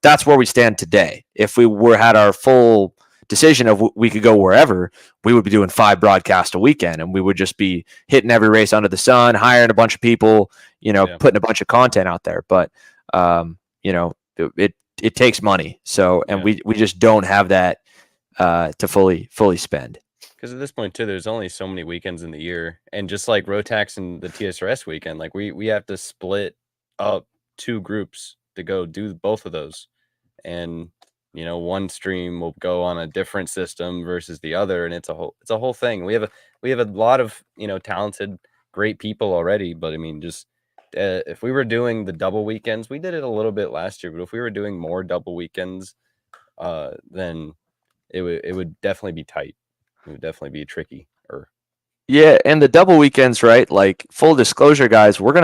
that's where we stand today. If we had our full decision of we could go wherever, we would be doing 5 broadcasts a weekend, and we would just be hitting every race under the sun, hiring a bunch of people, putting a bunch of content out there. But it takes money. So, and we just don't have that to fully spend. Because at this point too, there's only so many weekends in the year, and just like Rotax and the TSRS weekend, like we have to split up 2 groups to go do both of those, and one stream will go on a different system versus the other, and it's a whole thing. We have a lot of talented, great people already, but I mean, just if we were doing the double weekends, we did it a little bit last year, but if we were doing more double weekends, then it would definitely be tight. It would definitely be tricky. Yeah, and the double weekends, right? Like, full disclosure, guys, we're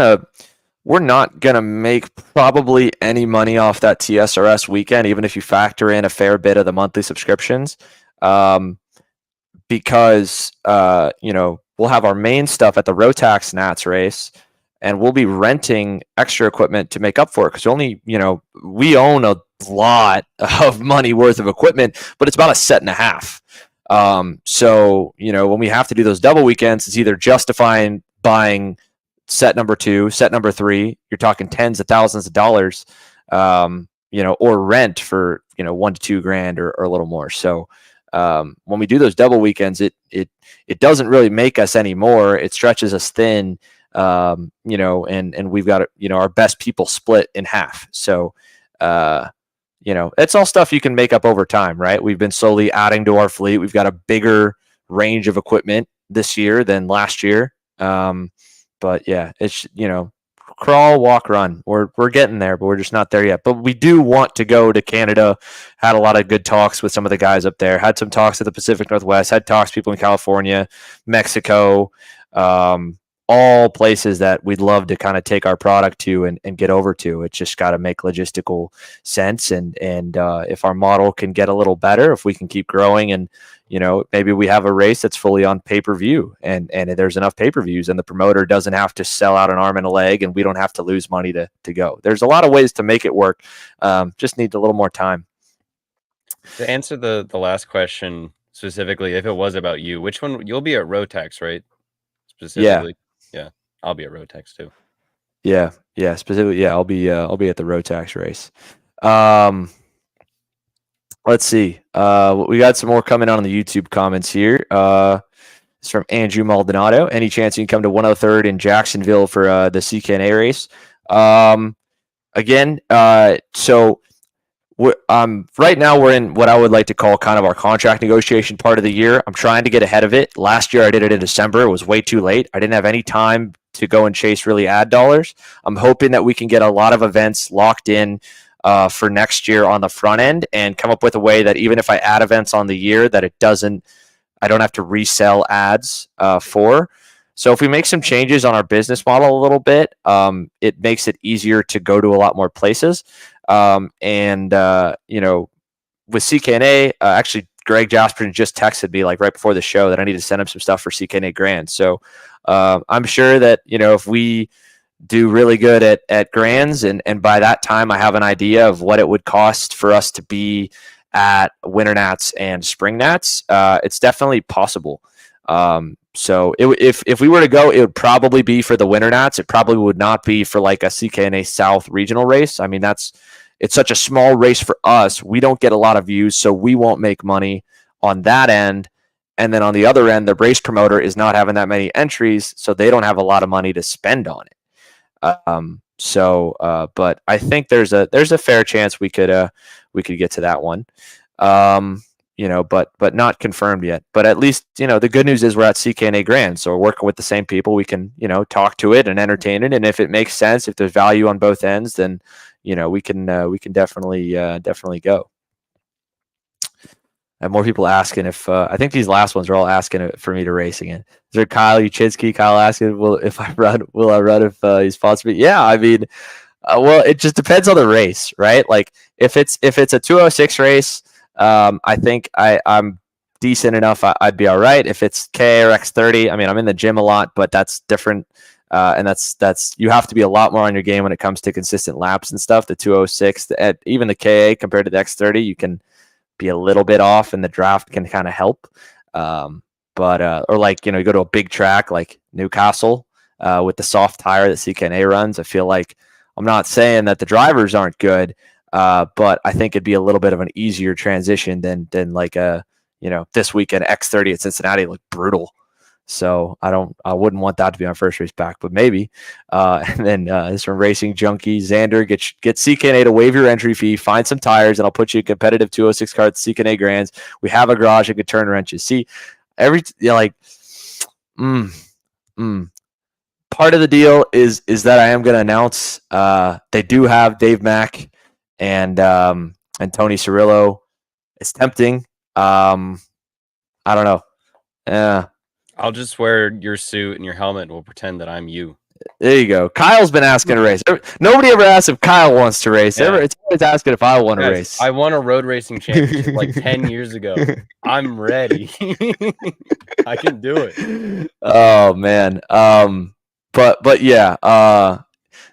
not gonna make probably any money off that TSRS weekend, even if you factor in a fair bit of the monthly subscriptions, because we'll have our main stuff at the Rotax Nats race, and we'll be renting extra equipment to make up for it, because we own a lot of money worth of equipment, but it's about a set and a half. So when we have to do those double weekends, it's either justifying buying set number 2, set number 3, you're talking tens of thousands of dollars, or rent for $1 to $2 grand or a little more. So when we do those double weekends, it doesn't really make us any more. It stretches us thin, and we've got, our best people split in half. So, it's all stuff you can make up over time, right? We've been slowly adding to our fleet. We've got a bigger range of equipment this year than last year. But yeah, it's, crawl, walk, run. We're getting there, but we're just not there yet. But we do want to go to Canada. Had a lot of good talks with some of the guys up there. Had some talks at the Pacific Northwest. Had talks with people in California, Mexico, all places that we'd love to kind of take our product to and get over to. It's just got to make logistical sense. And if our model can get a little better, if we can keep growing, and maybe we have a race that's fully on pay-per-view, and there's enough pay-per-views, and the promoter doesn't have to sell out an arm and a leg, and we don't have to lose money to go. There's a lot of ways to make it work. Just need a little more time. To answer the last question specifically, if it was about you, which one? You'll be at Rotax, right? Specifically. Yeah. I'll be at Rotax too. Yeah. Specifically, yeah. I'll be at the Rotax race. Let's see. We got some more coming on the YouTube comments here. It's from Andrew Maldonado. Any chance you can come to 103rd in Jacksonville for the CKNA race? So right now we're in what I would like to call kind of our contract negotiation part of the year. I'm trying to get ahead of it. Last year I did it in December. It was way too late. I didn't have any time to go and chase really ad dollars. I'm hoping that we can get a lot of events locked in for next year on the front end, and come up with a way that even if I add events on the year, that I don't have to resell ads for. So if we make some changes on our business model a little bit, it makes it easier to go to a lot more places. With CKNA, actually, Greg Jasper just texted me like right before the show that I need to send him some stuff for CKNA Grand. So I'm sure that, if we do really good at Grands, and by that time I have an idea of what it would cost for us to be at Winter Nats and Spring Nats, it's definitely possible. So if we were to go, it would probably be for the Winter Nats. It probably would not be for like a CKNA South regional race. I mean, it's such a small race for us. We don't get a lot of views, so we won't make money on that end. And then on the other end, the race promoter is not having that many entries, so they don't have a lot of money to spend on it. But I think there's a fair chance we could get to that one. But not confirmed yet. But at least, the good news is we're at CKNA Grand, so we're working with the same people. We can, talk to it and entertain it, and if it makes sense, if there's value on both ends, then we can definitely go. I have more people asking if I think these last ones are all asking for me to race again. Is there Kyle Uchinsky? Kyle asking, will I run if he's sponsored me? Yeah, I mean, well, it just depends on the race, right? Like if it's a 206 race, I think I'm decent enough. I'd be all right. If it's K or X30, I mean, I'm in the gym a lot, but that's different. And that's you have to be a lot more on your game when it comes to consistent laps and stuff. The 206, even the KA compared to the X30, you can be a little bit off, and the draft can kind of help. Or like, you go to a big track like Newcastle with the soft tire that CKNA runs. I feel like, I'm not saying that the drivers aren't good, but I think it'd be a little bit of an easier transition than like this weekend X30 at Cincinnati looked brutal. So I wouldn't want that to be my first race back, but maybe. And then this from Racing Junkie, Zander, get CKNA to waive your entry fee, find some tires, and I'll put you a competitive 206 car at CKNA Grands. We have a garage and could turn wrenches. See, part of the deal is that I am going to announce they do have Dave Mack and Tony Cirillo. It's tempting. I don't know. Yeah. I'll just wear your suit and your helmet, and we'll pretend that I'm you. There you go. Kyle's been asking to race. Nobody ever asks if Kyle wants to race. Yeah. It's always asking if I want to race. I won a road racing championship like 10 years ago. I'm ready. I can do it. Oh man. But yeah.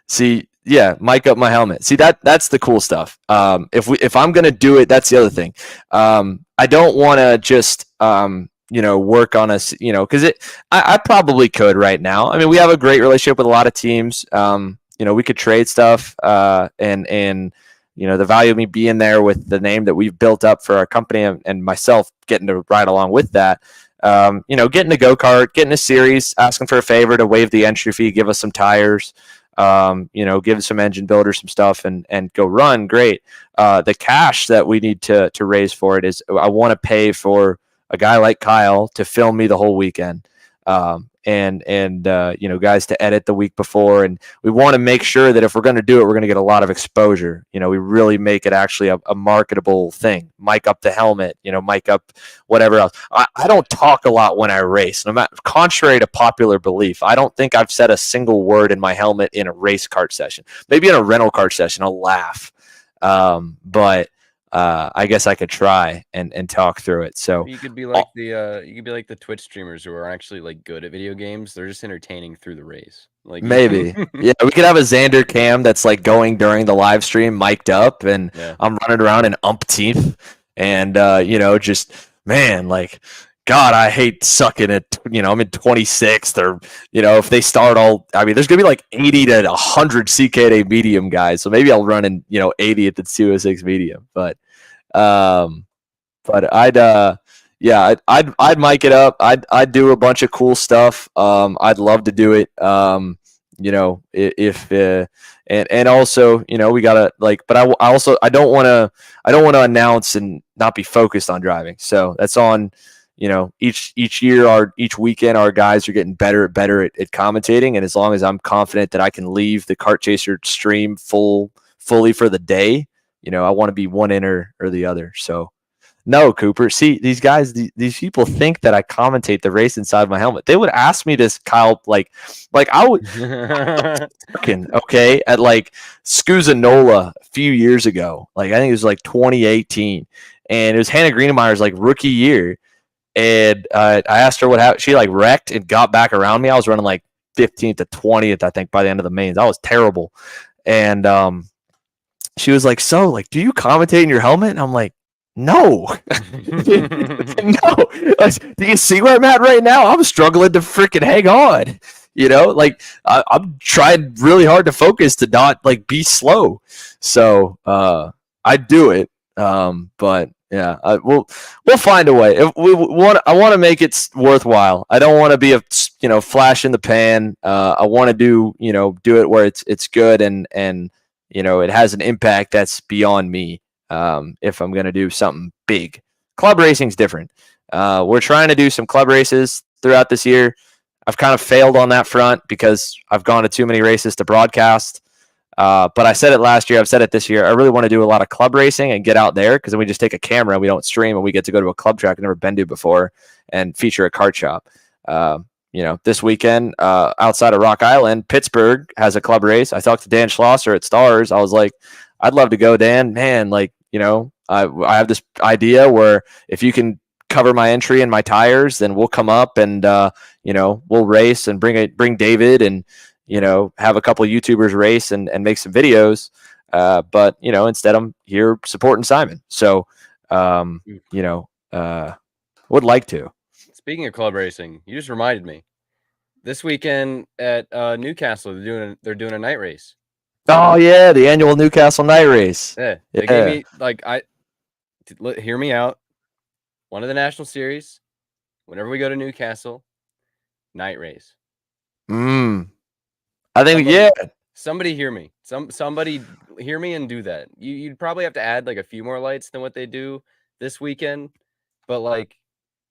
See, yeah, mic up my helmet. See, that's the cool stuff. If I'm gonna do it, that's the other thing. I don't want to just work on us, because I probably could right now. I mean, we have a great relationship with a lot of teams. We could trade stuff, and the value of me being there with the name that we've built up for our company and myself getting to ride along with that. Getting a go-kart, getting a series, asking for a favor to waive the entry fee, give us some tires, give some engine builder some stuff and go run. Great. The cash that we need to raise for it is I want to pay for a guy like Kyle to film me the whole weekend. Guys to edit the week before. And we want to make sure that if we're going to do it, we're going to get a lot of exposure. We really make it actually a marketable thing. Mic up the helmet, mic up whatever else. I don't talk a lot when I race. Contrary to popular belief, I don't think I've said a single word in my helmet in a race kart session. Maybe in a rental kart session, I'll laugh. But I guess I could try and talk through it. So you could be like the Twitch streamers who are actually like good at video games. They're just entertaining through the race. Like maybe, yeah, we could have a Xander cam that's like going during the live stream, mic'd up, and I'm running around in umpteenth, and just man, like God, I hate sucking at. I'm in 26th, or if they start there's gonna be like 80 to 100 CKA medium guys, so maybe I'll run in 80 at the 206 medium, but I'd mic it up. I'd do a bunch of cool stuff. I'd love to do it. And also, we gotta but I don't want to announce and not be focused on driving. So that's on. Each year, each weekend, our guys are getting better at commentating. And as long as I'm confident that I can leave the Kart Chaser stream fully for the day, I want to be one end or the other. So no, Cooper. See, these guys, these people think that I commentate the race inside my helmet. They would ask me this, Kyle, like I would, okay, at like Scuzanola a few years ago. Like I think it was like 2018, and it was Hannah Greenemeyer's like rookie year. And I asked her what happened. She like wrecked and got back around me. I was running like 15th to 20th, I think, by the end of the mains. I was terrible. And she was like, "So, like, do you commentate in your helmet?" And I'm like, "No, no. Like, do you see where I'm at right now? I'm struggling to freaking hang on. I'm trying really hard to focus to not like be slow. So I do it, but." Yeah, we'll find a way. If I want to make it worthwhile. I don't want to be a flash in the pan. I want to do it where it's good and it has an impact that's beyond me. If I'm gonna do something big, club racing's different. We're trying to do some club races throughout this year. I've kind of failed on that front because I've gone to too many races to broadcast. But I said it last year. I've said it this year. I really want to do a lot of club racing and get out there because then we just take a camera and we don't stream and we get to go to a club track I've never been to before and feature a kart shop. This weekend outside of Rock Island, Pittsburgh has a club race. I talked to Dan Schlosser at Stars. I was like, I'd love to go, Dan. Man, I have this idea where if you can cover my entry and my tires, then we'll come up and we'll race and bring David and have a couple of YouTubers race and make some videos. But instead I'm here supporting Simon. So, would like to. Speaking of club racing, you just reminded me. This weekend at Newcastle, they're doing a night race. Oh yeah, the annual Newcastle night race. Yeah, they gave me hear me out. One of the national series. Whenever we go to Newcastle, night race. I think Somebody hear me. Somebody hear me and do that. You'd probably have to add like a few more lights than what they do this weekend, but like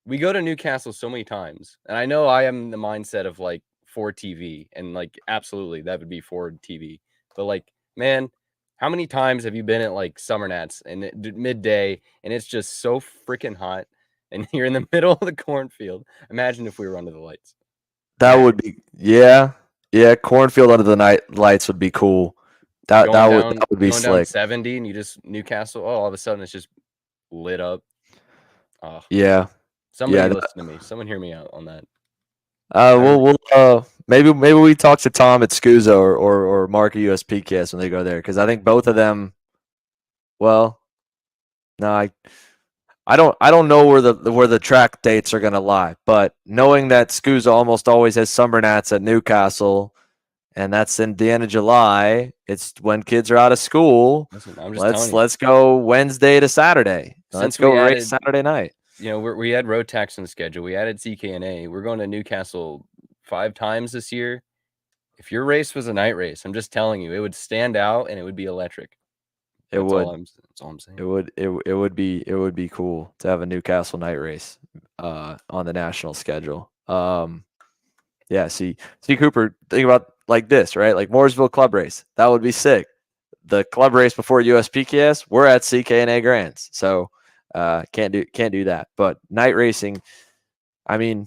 we go to Newcastle so many times, and I know I am the mindset of like Ford TV, and like absolutely that would be Ford TV. But like, man, how many times have you been at like Summer Nats and midday, and it's just so freaking hot, and you're in the middle of the cornfield? Imagine if we were under the lights. That would be yeah. Cornfield under the night lights would be cool. That would be going slick. Down 70 and you just Newcastle. Oh, all of a sudden it's just lit up. Oh. Yeah. Somebody listen to me. Someone hear me out on that. We'll maybe we talk to Tom at Scusa or Mark at USPKS when they go there because I think both of them. Well, no, I don't know where the track dates are gonna lie, but knowing that Scusa almost always has summer nats at Newcastle, and that's in the end of July. It's when kids are out of school. Listen, I'm just telling you. Let's go Wednesday to Saturday. Let's Since go we race added- Saturday night. You know, we had road tax in the schedule. We added CKNA. We're going to Newcastle 5 times this year. If your race was a night race, I'm just telling you, it would stand out and it would be electric. It would. That's all I'm saying. It would be cool to have a Newcastle night race on the national schedule. Yeah, see Cooper, think about like this, right? Like Mooresville Club Race. That would be sick. The club race before USPKS, we're at CKNA Grands. So can't do that. But night racing, I mean,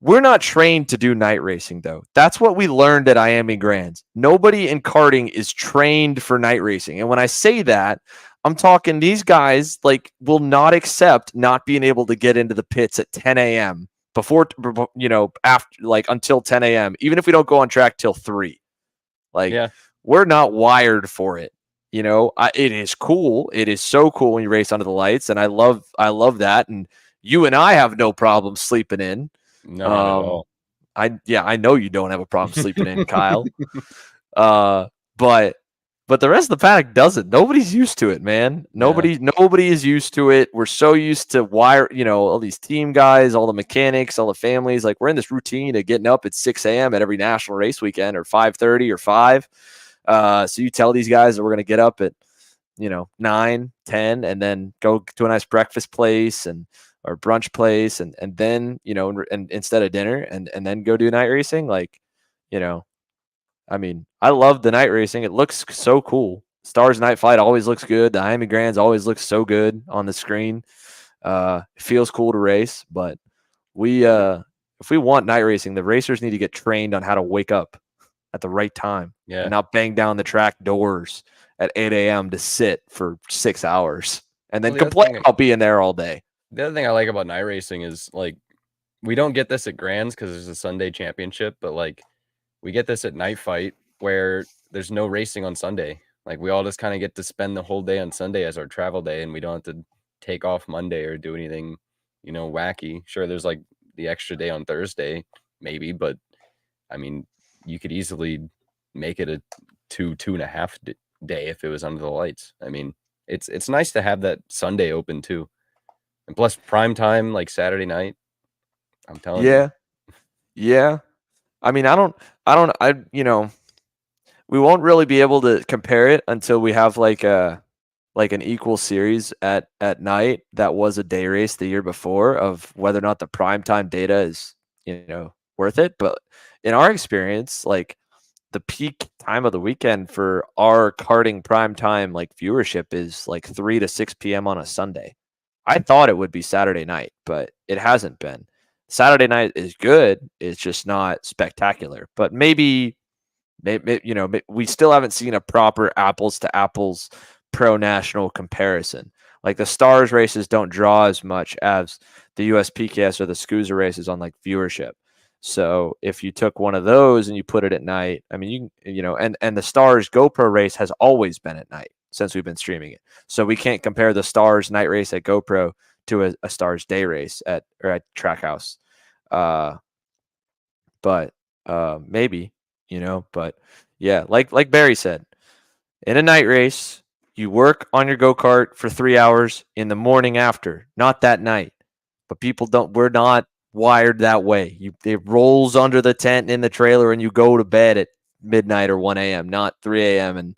we're not trained to do night racing, though. That's what we learned at Miami Grands. Nobody in karting is trained for night racing. And when I say that, I'm talking these guys like will not accept not being able to get into the pits at 10 a.m. before, after like until 10 a.m. Even if we don't go on track till 3. Like, we're not wired for it. It is cool. It is so cool when you race under the lights, and I love that. And you and I have no problem sleeping in. No, not at all. I know you don't have a problem sleeping in, Kyle. But the rest of the paddock doesn't. Nobody's used to it, man. Nobody is used to it. We're so used to all these team guys, all the mechanics, all the families. Like, we're in this routine of getting up at 6 a.m. at every national race weekend, or 5:30 or 5. So you tell these guys that we're going to get up at 9, 10, and then go to a nice breakfast place or brunch place, and then and instead of dinner, and then go do night racing. Like, I mean, I love the night racing. It looks so cool. Stars Night Fight always looks good. The Miami Grands always looks so good on the screen. It feels cool to race, but if we want night racing, the racers need to get trained on how to wake up at the right time and not bang down the track doors at 8 a.m. to sit for 6 hours and then complain about being there all day. The other thing I like about night racing is, like, we don't get this at Grands because there's a Sunday championship, but like we get this at Night Fight where there's no racing on Sunday. Like, we all just kind of get to spend the whole day on Sunday as our travel day, and we don't have to take off Monday or do anything, wacky. Sure, there's like the extra day on Thursday, maybe, but I mean, you could easily make it a 2.5 day if it was under the lights. I mean, it's nice to have that Sunday open too. And plus prime time, like Saturday night. I'm telling you. Yeah. I mean, we won't really be able to compare it until we have like an equal series at night that was a day race the year before, of whether or not the primetime data is, worth it. But in our experience, like, the peak time of the weekend for our karting primetime like viewership is like 3 to 6 p.m. on a Sunday. I thought it would be Saturday night, but it hasn't been. Saturday night is good. It's just not spectacular. But maybe we still haven't seen a proper apples to apples pro national comparison. Like, the Stars races don't draw as much as the USPKS or the SCUSA races on like viewership. So if you took one of those and you put it at night, I mean, and the Stars GoPro race has always been at night since we've been streaming it. So we can't compare the Stars night race at GoPro to a Stars day race at Trackhouse. But maybe, but yeah, like Barry said, in a night race, you work on your go-kart for 3 hours in the morning after, not that night. But we're not wired that way. It rolls under the tent in the trailer and you go to bed at midnight or 1 a.m., not 3 a.m. and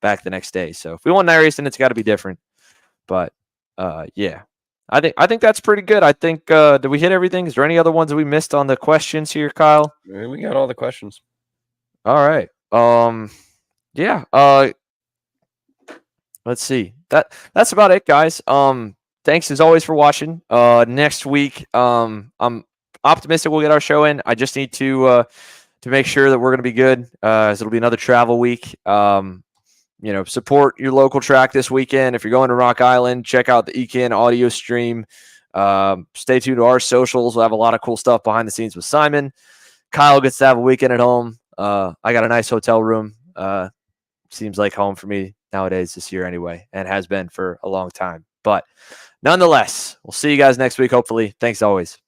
back the next day. So if we want night racing, it's got to be different. But yeah, I think that's pretty good. I think did we hit everything? Is there any other ones that we missed on the questions here, Kyle? We got all the questions. All right. Yeah. Let's see. That's about it, guys. Thanks as always for watching. Next week, I'm optimistic we'll get our show in. I just need to make sure that we're going to be good, as it'll be another travel week. Support your local track this weekend. If you're going to Rock Island, check out the EKN audio stream. Stay tuned to our socials. We'll have a lot of cool stuff behind the scenes with Simon. Kyle gets to have a weekend at home. I got a nice hotel room. Seems like home for me nowadays this year anyway, and has been for a long time. But nonetheless, we'll see you guys next week, hopefully. Thanks always.